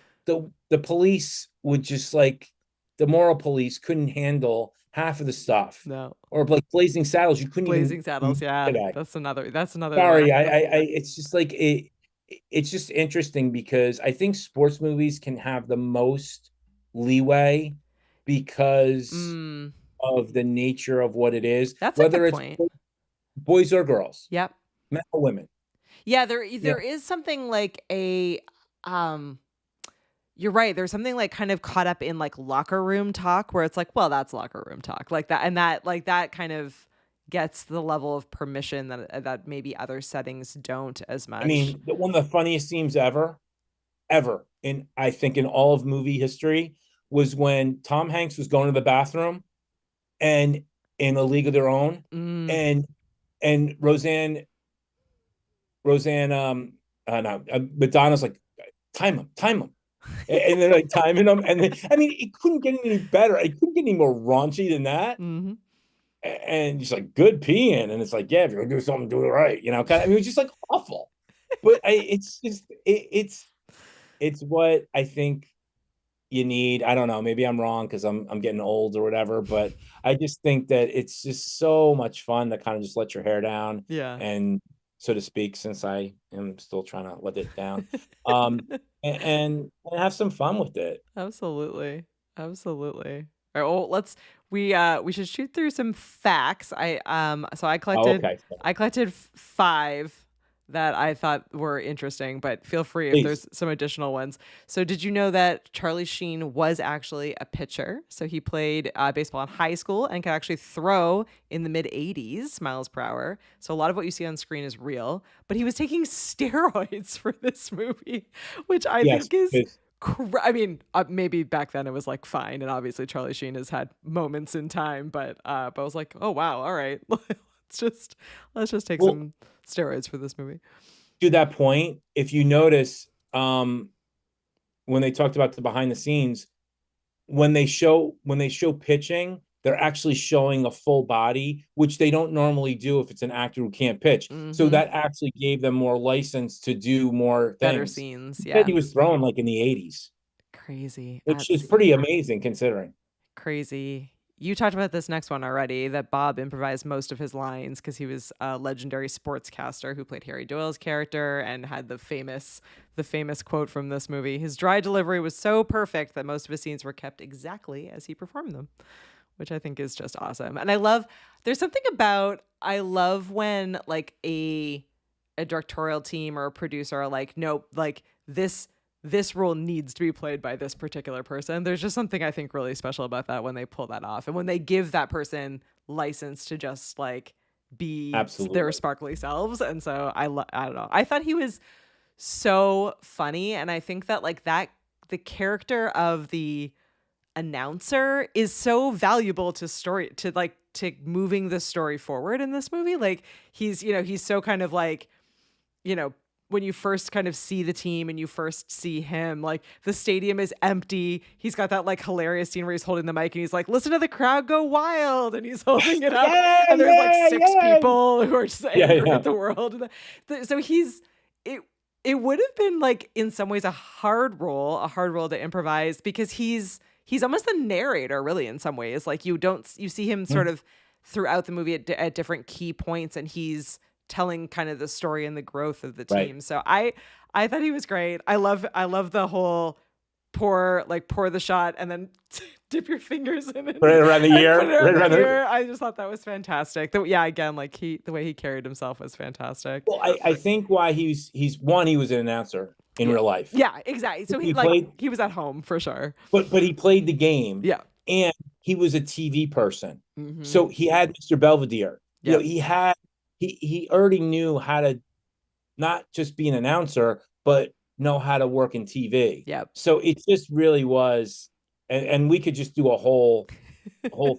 police would just like the moral police couldn't handle half of the stuff. No, Or like Blazing Saddles, you couldn't Blazing even Saddles. Yeah, today. that's another Sorry, one. it's just like it's just interesting because I think sports movies can have the most leeway because Mm, of the nature of what it is, that's a whether good it's point. boys or girls, Yep. men or women. Yeah, there Yeah, there is something like a um you're right. There's something like kind of caught up in like locker room talk where it's like, well, that's locker room talk. Like that and that like that kind of gets the level of permission that maybe other settings don't as I much. mean, one of the funniest scenes ever in I think in all of movie history was when Tom Hanks was going to the bathroom and in A League of Their Own, Mm. and and Roseanne, no, Madonna's like, time him, and they're like timing him, and then, I mean, it couldn't get any better. It couldn't get any more raunchy than that. Hmm. And he's like, good peeing, and it's like, yeah, if you're gonna do something, do it right, you know. I mean, it was just like awful, but it's just it's what I think you need. I don't know, maybe I'm wrong because I'm getting old or whatever, but I just think that it's just so much fun to kind of just let your hair down Yeah. and so to speak, since I am still trying to let it down. Um and have some fun with it. Absolutely. Absolutely. All right, well, we should shoot through some facts. So I Oh, collected okay. I collected 5 that I thought were interesting, but feel free if Please. there's some additional ones. So did you know that Charlie Sheen was actually a pitcher? So he played baseball in high school and could actually throw in the mid 80s miles per hour. So a lot of what you see on screen is real, but he was taking steroids for this movie, which I Yes, think is please. I mean, maybe back then it was like fine, and obviously Charlie Sheen has had moments in time, but I was like, oh wow, all right, let's just take Well, some steroids for this movie. to that point, if you notice, when they talked about the behind the scenes, when they show pitching, they're actually showing a full body, which they don't normally do if it's an actor who can't pitch. So Hmm. that actually gave them more license to do more Better things. scenes, He said yeah. he was throwing like in the 80s, Crazy. which is That's pretty amazing considering. crazy. You talked about this next one already, that Bob improvised most of his lines because he was a legendary sportscaster who played Harry Doyle's character and had the famous quote from this movie. His dry delivery was so perfect that most of his scenes were kept exactly as he performed them, which I think is just awesome. And I love when like a directorial team or a producer are like, nope, like this role needs to be played by this particular person. There's just something I think really special about that when they pull that off and when they give that person license to just like be their Absolutely. sparkly selves. And so I don't know. I thought he was so funny, and I think that like that the character of the announcer is so valuable to story to like to moving the story forward in this movie. Like he's so kind of like, you know, when you first kind of see the team and you first see him, like the stadium is empty. He's got that like hilarious scene where he's holding the mic and he's like, listen to the crowd go wild. And he's holding it up and there's like six people who are just angry at the world. So it would have been like in some ways a hard role to improvise because he's almost the narrator really in some ways. Like you see him sort of throughout the movie at different key points and he's telling kind of the story and the growth of the team. Right. So I thought he was great. I love the whole pour the shot and then dip your fingers in it. Right around the ear. I just thought that was fantastic. Again, like the way he carried himself was fantastic. Well, I think why he was an announcer in real life. Yeah, exactly. So he was at home for sure. But he played the game. Yeah. And he was a TV person. Mm-hmm. So he had Mr. Belvedere. Yeah. He already knew how to not just be an announcer, but know how to work in TV. Yeah. So it just really was, and we could just do a whole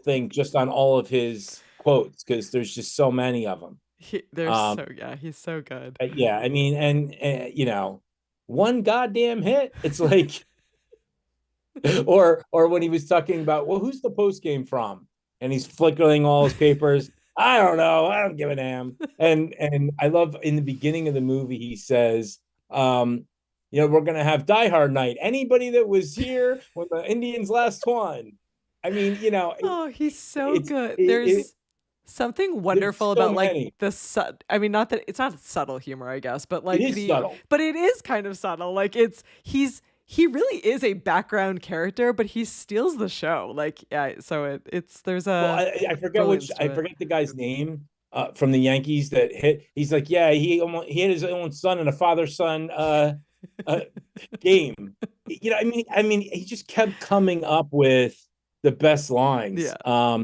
thing just on all of his quotes because there's just so many of them. He's so good. Yeah, I mean, and one goddamn hit. It's like, or when he was talking about, well, who's the post game from? And he's flickering all his papers. I don't know. I don't give a damn. And I love in the beginning of the movie, he says, we're going to have Die Hard night. Anybody that was here when the Indians last won. I mean, he's so good. There's something wonderful about like I mean, not that it's not subtle humor, I guess, but like it is subtle. But it is kind of subtle. Like he really is a background character, but he steals the show. Like, yeah. So there's a. Well, I forget the guy's name from the Yankees that hit. He's like, yeah, he had his own son in a father-son game. I mean, he just kept coming up with the best lines. Yeah.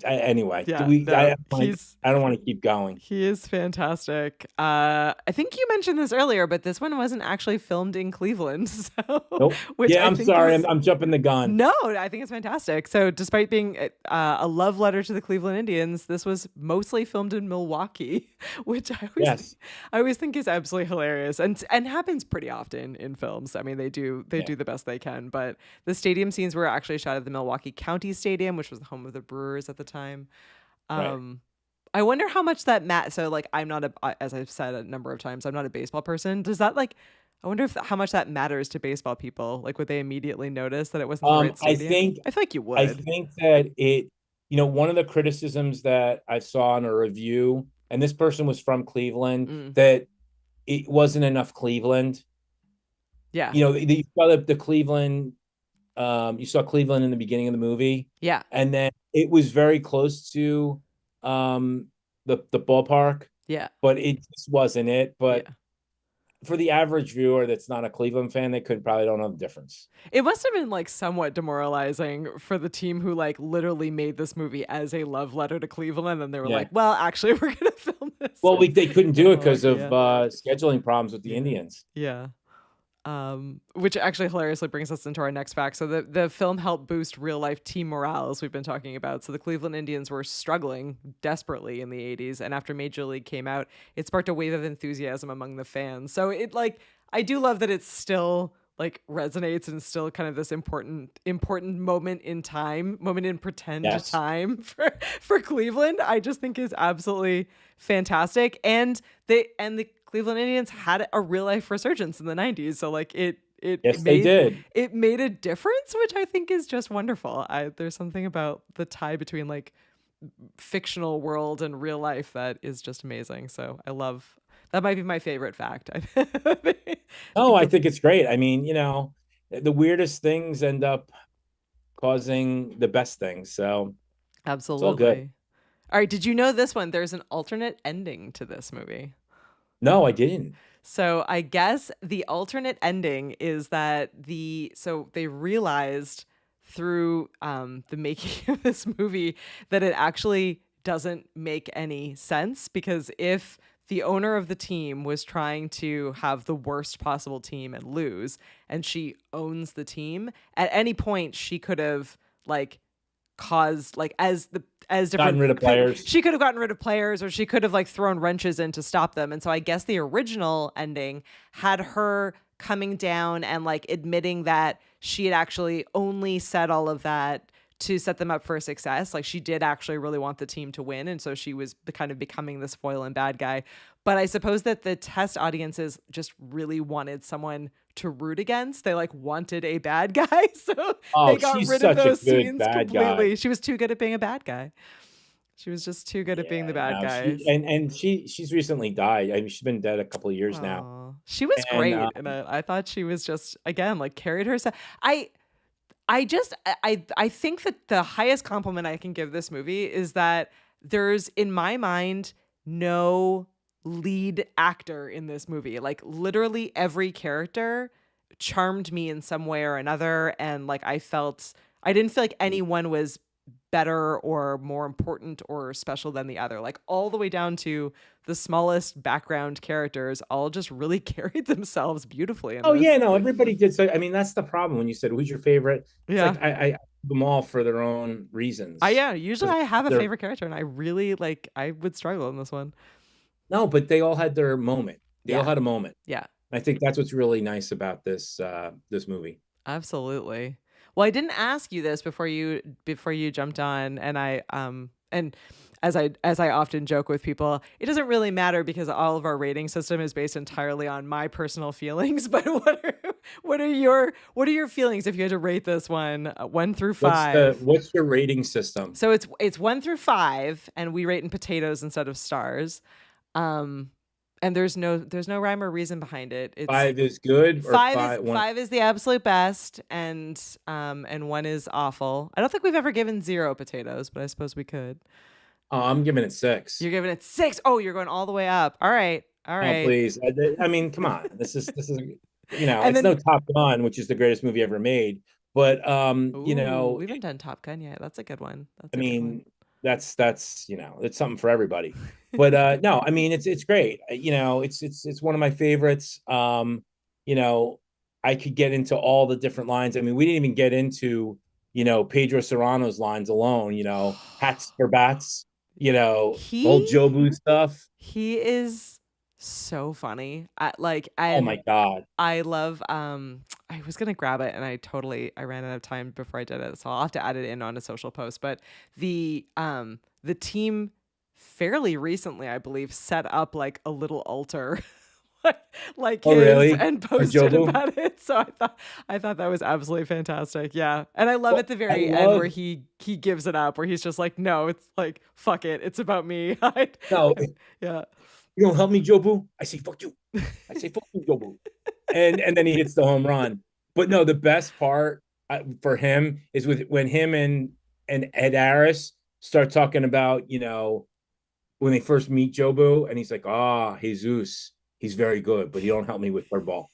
Anyway, yeah, I don't want to keep going. He is fantastic. I think you mentioned this earlier, but this one wasn't actually filmed in Cleveland. So, nope. I'm sorry, I'm jumping the gun. No, I think it's fantastic. So, despite being a love letter to the Cleveland Indians, this was mostly filmed in Milwaukee, which I always think is absolutely hilarious and happens pretty often in films. I mean, they do the best they can, but the stadium scenes were actually shot at the Milwaukee County Stadium, which was the home of the Brewers at the time. Right. I wonder how much that so like I'm not as I've said a number of times, I'm not a baseball person. Does that I wonder how much that matters to baseball people? Like, would they immediately notice that it wasn't the right stadium? I feel like you would. I think that it, one of the criticisms that I saw in a review, and this person was from Cleveland, that it wasn't enough Cleveland. Yeah. You saw the Cleveland. You saw Cleveland in the beginning of the movie. Yeah. And then it was very close to the ballpark. Yeah. But it just wasn't it. But for the average viewer that's not a Cleveland fan, they probably don't know the difference. It must have been like somewhat demoralizing for the team who like literally made this movie as a love letter to Cleveland. And they were like, well, actually, we're going to film this. Well, they couldn't do it because of scheduling problems with the Indians. Yeah. Which actually hilariously brings us into our next fact. So the film helped boost real life team morale, as we've been talking about. So the Cleveland Indians were struggling desperately in the 80s. And after Major League came out, it sparked a wave of enthusiasm among the fans. So I do love that it still like resonates and still kind of this important moment in pretend time for Cleveland. I just think is absolutely fantastic. And the Cleveland Indians had a real life resurgence in the 90s. So like they did. It made a difference, which I think is just wonderful. There's something about the tie between like fictional world and real life that is just amazing. So that might be my favorite fact. I think it's great. I mean, the weirdest things end up causing the best things. So absolutely. It's all good. All right. Did you know this one? There's an alternate ending to this movie. No, I didn't. So I guess the alternate ending is that they realized through the making of this movie that it actually doesn't make any sense, because if the owner of the team was trying to have the worst possible team and lose, and she owns the team, at any point she could have like caused like as Gotten different rid of players. she could have gotten rid of players, or she could have like thrown wrenches in to stop them. And so I guess the original ending had her coming down and like admitting that she had actually only said all of that to set them up for success. Like she did actually really want the team to win, and so she was kind of becoming this foil and bad guy. But I suppose that the test audiences just really wanted someone to root against. They like wanted a bad guy, so Oh, they got she's rid of such a those good scenes bad completely. guy. She was too good at being a bad guy. She was just too good at being the bad No, guy. she's recently died. I mean, she's been dead a couple of years now. Oh, she was And great in it. I thought she was just again like carried herself. I think that the highest compliment I can give this movie is that there's, in my mind, no lead actor in this movie. Like literally every character charmed me in some way or another, and like I didn't feel like anyone was better or more important or special than the other. Like all the way down to the smallest background characters all just really carried themselves beautifully in oh this. yeah, no, everybody did. So I mean, that's the problem when you said who's your favorite. It's Yeah. like I them all for their own reasons. Yeah, usually I have a They're- favorite character, and I really like I would struggle in this one. No, but they all had their moment. They all Yeah. had a moment. Yeah, I think that's what's really nice about this movie. absolutely. Well, I didn't ask you this before you jumped on, and and as I often joke with people, it doesn't really matter because all of our rating system is based entirely on my personal feelings. But what are your feelings if you had to rate this one 1 through 5? What's your rating system? So it's 1 through 5, and we rate in potatoes instead of stars. And there's no rhyme or reason behind it. It's 5 is good, or five is the absolute best, and 1 is awful. I don't think we've ever given 0 potatoes, but I suppose we could. Oh, I'm giving it 6. You're giving it 6. Oh, you're going all the way up. All right. Oh, please. I mean, come on. This is And it's then- no Top Gun, which is the greatest movie ever made, but Ooh, we haven't done Top Gun yet. That's a good one. I mean, that's it's something for everybody. But no, I mean it's great. It's one of my favorites. I could get into all the different lines. I mean, we didn't even get into Pedro Serrano's lines alone. Hats for bats. Old Jobu stuff. He is so funny. Oh my God. I love I was gonna grab it and I ran out of time before I did it, so I'll have to add it in on a social post. But the team fairly recently, I believe, set up like a little altar like Oh, his really? and For posted Jobu? about it. So I thought that was absolutely fantastic. Yeah. And I love Well, at the very I end love- where he gives it up, where he's just like, no, it's like fuck it. It's about me. No, Yeah. you don't help me, Jobu. I say fuck you. I say fuck you, Jobu. And then he hits the home run. But no, the best part for him is when him and Ed Harris start talking about when they first meet Jobu, and he's like, Jesus, he's very good, but he don't help me with curveball.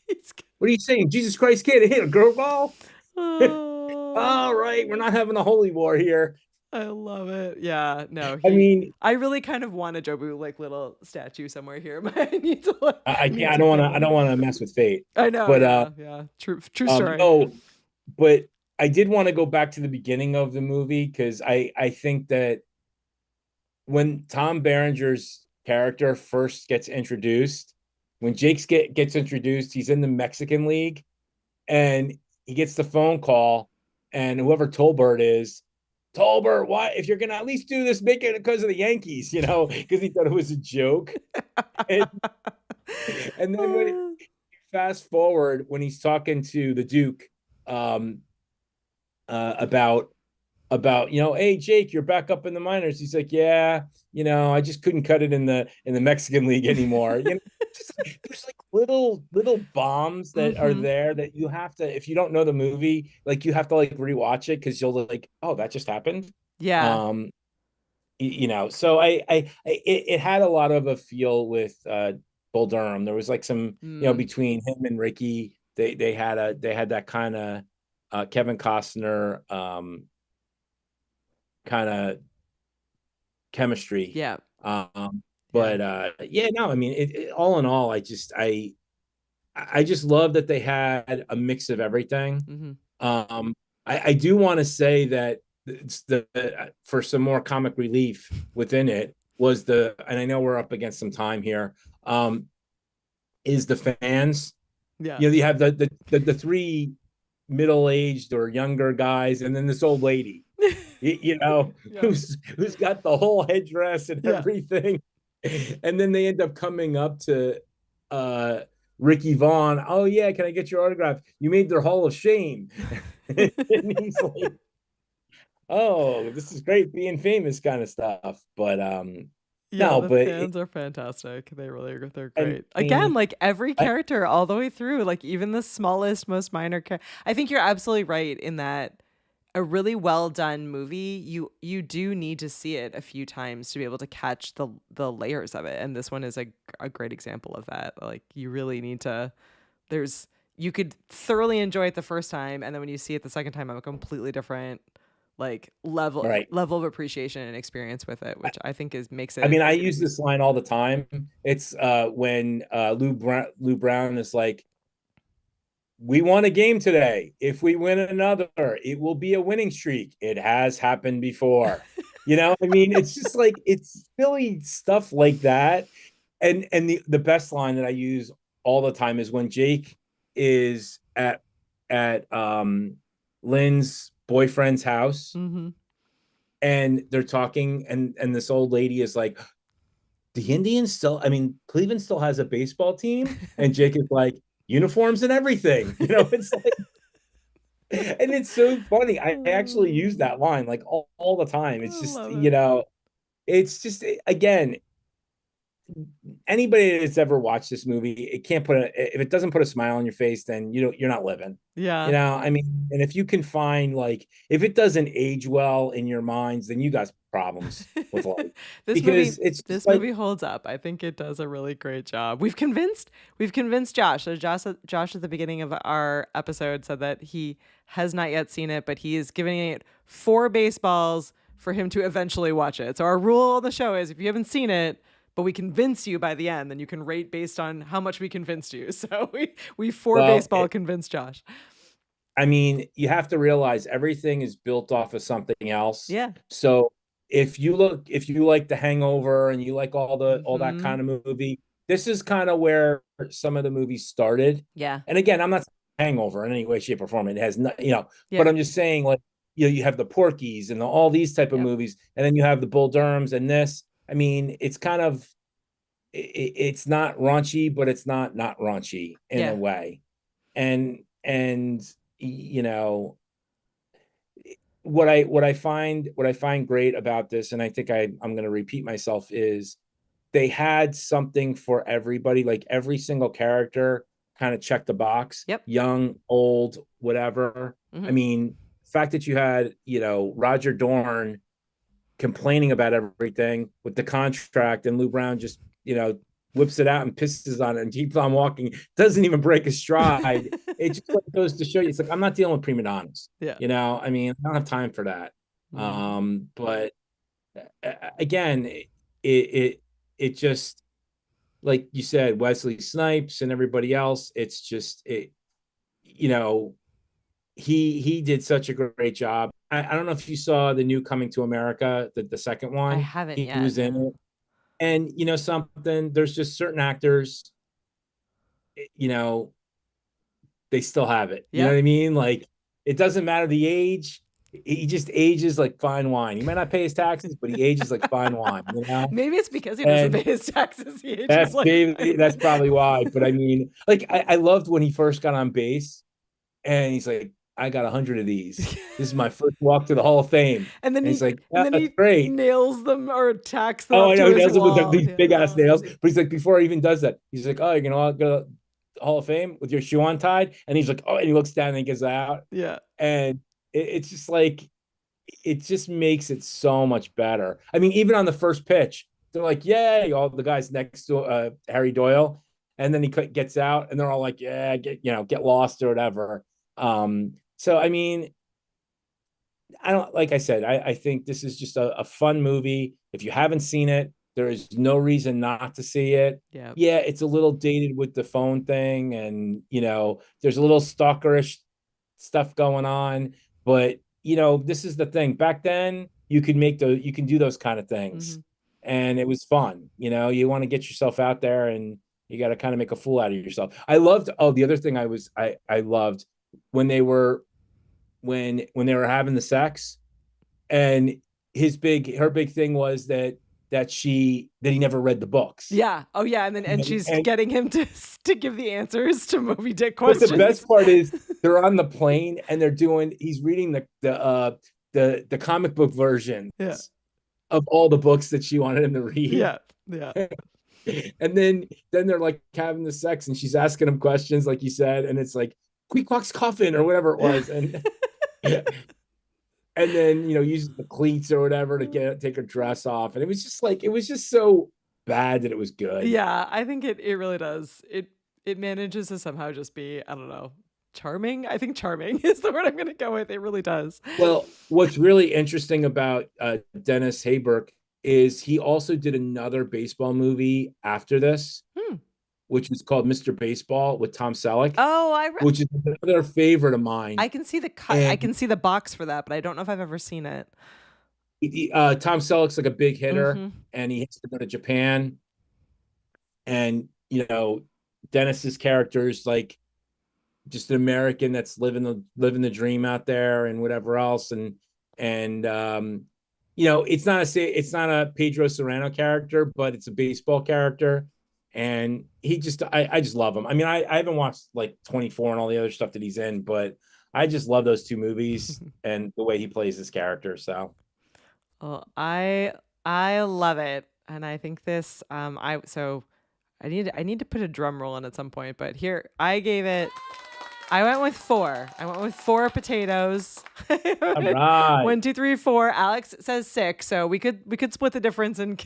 What are you saying? Jesus Christ, kid, hit a curveball? Oh, All right, we're not having a holy war here. I love it. Yeah. No. I mean, I really kind of want a Jobu like little statue somewhere here, but I need to look. I can't. I don't want to mess with fate. I know. But yeah. True story. No, but I did want to go back to the beginning of the movie because I think that when Tom Berenger's character first gets introduced, when Jake gets introduced, he's in the Mexican League, and he gets the phone call, and whoever Tolbert is, Tolbert, why? If you're gonna at least do this, make it because of the Yankees, because he thought it was a joke. And then when fast forward when he's talking to the Duke, about hey Jake, you're back up in the minors. He's like, yeah, I just couldn't cut it in the Mexican League anymore. There's like little bombs that are there that you have to, if you don't know the movie, like you have to like rewatch it because you'll like, oh, that just happened. Yeah. So it had a lot of a feel with Bull Durham. There was like some between him and Ricky, they had that kind of Kevin Costner kind of chemistry. Yeah. But no, I mean, all in all, I just love that they had a mix of everything. Mm-hmm. I do want to say that it's the for some more comic relief within it was the, and I know we're up against some time here, is the fans. Yeah. You know, you have the three middle-aged or younger guys, and then this old lady, you know, Yeah. who's got the whole headdress and Yeah. everything. And then they end up coming up to uh Ricky Vaughn. Oh yeah, can I get your autograph? You made their Hall of Shame. And he's like, oh, this is great being famous kind of stuff. But Yeah, no, the but fans are fantastic. They really are. They're I great. Again, mean, like every I, character all the way through, like even the smallest, most minor character. I think you're absolutely right in that a really well done movie, you do need to see it a few times to be able to catch the layers of it. And this one is a great example of that. Like you really need to there's you could thoroughly enjoy it the first time, and then when you see it the second time have a completely different like right. level of appreciation and experience with it, which I think is makes I it. mean, I use this line all the time. It's when Lou Brown is like, we won a game today. If we win another, it will be a winning streak. It has happened before. You know, I mean, it's just like it's silly stuff like that. And the best line that I use all the time is when Jake is at Lynn's boyfriend's house Mm-hmm. and they're talking, and this old lady is like, the Indians still, I mean, Cleveland still has a baseball team. And Jake is like, uniforms and everything. You know, it's like, and it's so funny. I actually use that line like all the time. It's I just, love you it. know, it's just, again, anybody that's ever watched this movie, it can't put if it doesn't put a smile on your face, then you're not living. You Yeah. know, I mean, and if you can find like if it doesn't age well in your minds, then you got problems with life. this movie Because it's just this like, movie holds up. I think it does a really great job. We've convinced Josh. So Josh at the beginning of our episode said that he has not yet seen it, but he is giving it 4 baseballs for him to eventually watch it. So our rule on the show is if you haven't seen it, but we convince you by the end, then you can rate based on how much we convinced you. So we four well, baseball convinced Josh. I mean, you have to realize everything is built off of something else. Yeah. So if you like The Hangover and you like all that Hmm. kind of movie, this is kind of where some of the movies started. Yeah. And again, I'm not saying Hangover in any way, shape, or form. It has not, you know, Yeah. but I'm just saying, like, you know, you have the Porkies and all these type of Yep. movies, and then you have the Bull Durhams and this. I mean, it's kind of it's not raunchy, but it's not raunchy in a Yeah. way. And you know, what I find great about this, and I think I'm going to repeat myself, is they had something for everybody. Like every single character kind of checked the box, Yep. young, old, whatever. I Hmm. mean, the fact that you had, you know, Roger Dorn complaining about everything with the contract, and Lou Brown just, you know, whips it out and pisses on it and keeps on walking, doesn't even break a stride. It just like goes to show you, it's like, I'm not dealing with prima donnas. Yeah. You know, I mean, I don't have time for that. Mhm. But again, it just, like you said, Wesley Snipes and everybody else, it's just you know, he did such a great job. I don't know if you saw the new Coming to America, the second I one. haven't He yet. was in No. it. And you know something, there's just certain actors, you know, they still have it. You know what Yep. I mean? Like it doesn't matter the age. He just ages like fine wine. He might not pay his taxes, but he ages like fine wine, you know? Maybe it's because he doesn't And pay his taxes. He ages like that's probably why. But I mean, like I loved when he first got on base and he's like, I got 100 of these. This is my first walk to the Hall of Fame. and then And he's he like, and yeah, then that's he great. nails them or tacks them Oh, up I to know he his does it with wall. these Yeah. big ass nails, but he's like, before he even does that, he's like, oh, you're gonna go to the Hall of Fame with your shoe untied, and he's like, oh, and he looks down and he gets out, Yeah. and it's just like, it just makes it so much better. I mean, even on the first pitch, they're like, yay, all the guys next to Harry Doyle, and then he gets out, and they're all like, yeah, get lost or whatever. So I mean, I don't, like I said, I think this is just a fun movie. If you haven't seen it, there is no reason not to see it. Yeah. Yeah, it's a little dated with the phone thing, and you know, there's a little stalkerish stuff going on, but this is the thing. Back then, you can do those kind of things, Hmm. and it was fun. You want to get yourself out there, and you got to kind of make a fool out of yourself. I loved. Oh, the other thing I loved when they were having the sex, and her big thing was that he never read the books. Yeah. Oh, yeah. And she's And getting him to give the answers to Moby Dick but the questions. best part is they're on the plane and he's reading the comic book versions Yeah. of all the books that she wanted him to read. Yeah. Yeah. And then they're like having the sex and she's asking him questions, like you said, and it's like Queequeg's coffin or whatever it was. And then uses the cleats or whatever to take her dress off. And it was just so bad that it was good. Yeah, I think it really does. It manages to somehow just be, I don't know, charming. I think charming is the word I'm going to go with. It really does. Well, what's really interesting about Dennis Haysbert is he also did another baseball movie after this, which was called Mr. Baseball with Tom Selleck, Oh, which is another favorite of mine. I can see the cut. I can see the box for that, but I don't know if I've ever seen it. Tom Selleck's like a big hitter, Mhm. and he has to go to Japan, and Dennis's character is like just an American that's living the dream out there and whatever else, and it's not a Pedro Serrano character, but it's a baseball character, and I just love him. I mean, I haven't watched like 24 and all the other stuff that he's in, but I just love those two movies and the way he plays his character. So Well, I love it, and I think this. I need to put a drum roll in at some point, but here I gave it. I went with 4. I went with 4 potatoes. all right. 1, 2, 3, 4. Alex says 6, so we could split the difference and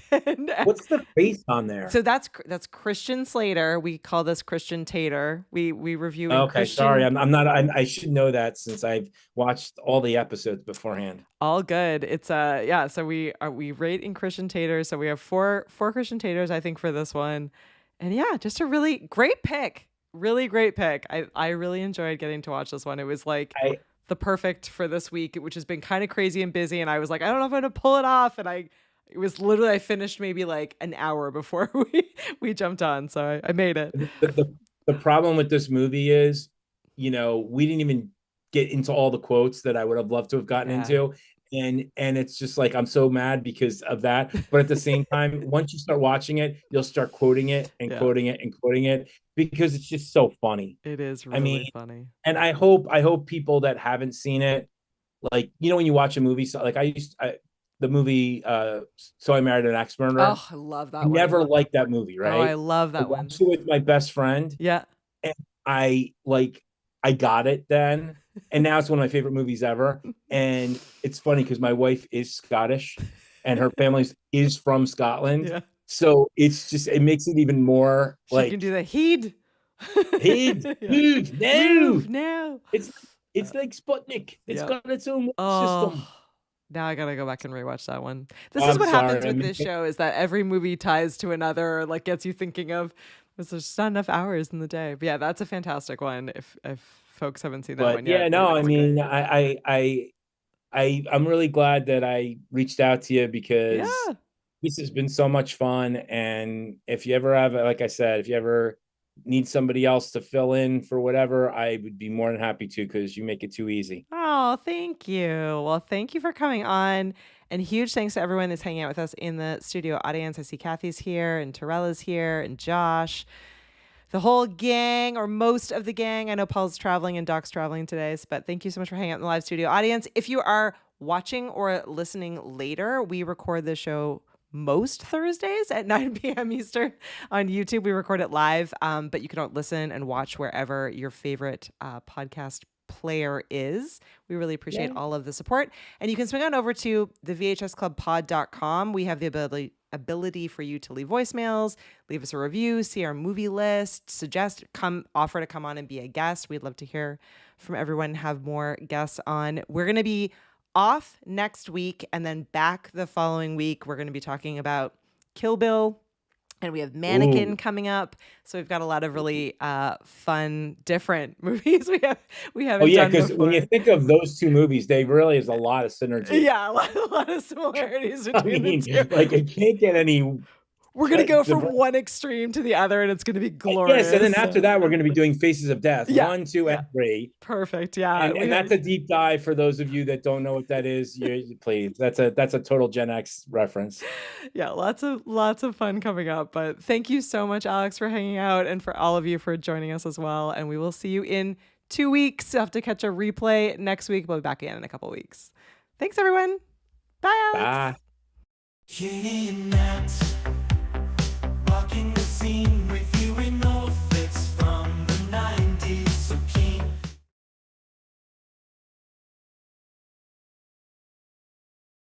What's the face on there? So that's Christian Slater. We call this Christian Tater. We review. Okay, Christian, sorry, I'm not. I should know that since I've watched all the episodes beforehand. all good. It's yeah. So we rate in Christian Taters. So we have four Christian Taters, I think, for this one, and yeah, just a really great pick. Really great pick. I really enjoyed getting to watch this one. It was like the perfect for this week, which has been kind of crazy and busy. And I was like, I don't know if I'm gonna pull it off. And it was literally, I finished maybe like an hour before we jumped on. So I made it. The problem with this movie is, we didn't even get into all the quotes that I would have loved to have gotten into. And it's just like, I'm so mad because of that. But at the same time, once you start watching it, you'll start quoting it and quoting it and quoting it because it's just so funny. It is really funny. And I hope people that haven't seen it, like, when you watch a movie, so like the movie So I Married an Axe Murderer. Oh, I love that I one. never liked that movie, right? Oh, I love that one. I watched it with my best friend. Yeah. And I got it then. And now it's one of my favorite movies ever. And it's funny because my wife is Scottish and her family is from Scotland. Yeah. So it makes it even more She can do the heed. Move now. Move now. It's like Sputnik. It's got its own system. Now I gotta go back and rewatch that one. This is what happens with this show, is that every movie ties to another, or like gets you thinking of, there's just not enough hours in the day. But yeah, that's a fantastic one. If folks haven't seen that one yet. Yeah, no, I mean, I'm really glad that I reached out to you because this has been so much fun. And if you ever have, like I said, if you ever need somebody else to fill in for whatever, I would be more than happy to, because you make it too easy. Oh, thank you. Well, thank you for coming on. And huge thanks to everyone that's hanging out with us in the studio audience. I see Kathy's here and Terella's here and Josh. The whole gang, or most of the gang. I know Paul's traveling and Doc's traveling today, but thank you so much for hanging out in the live studio audience. If you are watching or listening later, we record the show most Thursdays at 9 p.m. Eastern on YouTube. We record it live, but you can listen and watch wherever your favorite podcast player is. We really appreciate all of the support. And you can swing on over to the VHSClubPod.com. We have the ability for you to leave voicemails, leave us a review, see our movie list, offer to come on and be a guest. We'd love to hear from everyone, have more guests on. We're going to be off next week and then back the following week. We're going to be talking about Kill Bill, And we have Mannequin Ooh. coming up. So we've got a lot of really fun, different movies we Oh haven't yeah, done because when you before. think of those two movies, they really is a lot of synergy. Yeah, a lot of similarities I between the mean, two. like it can't get any We're gonna go from diverse. one extreme to the other, and it's gonna be Yes, and then glorious. after that, we're going to be doing Faces of Death, Yeah, 1, 2, yeah, and 3. perfect. Yeah, And that's a deep dive for those of you that don't know what that is. Please, that's a total Gen X reference. yeah, lots of fun coming up. But thank you so much, Alex, for hanging out, and for all of you for joining us as well. And we will see you in 2 weeks. You'll have to catch a replay next week. We'll be back in a couple weeks. Thanks, everyone. Bye, Alex. Bye. Kidnapped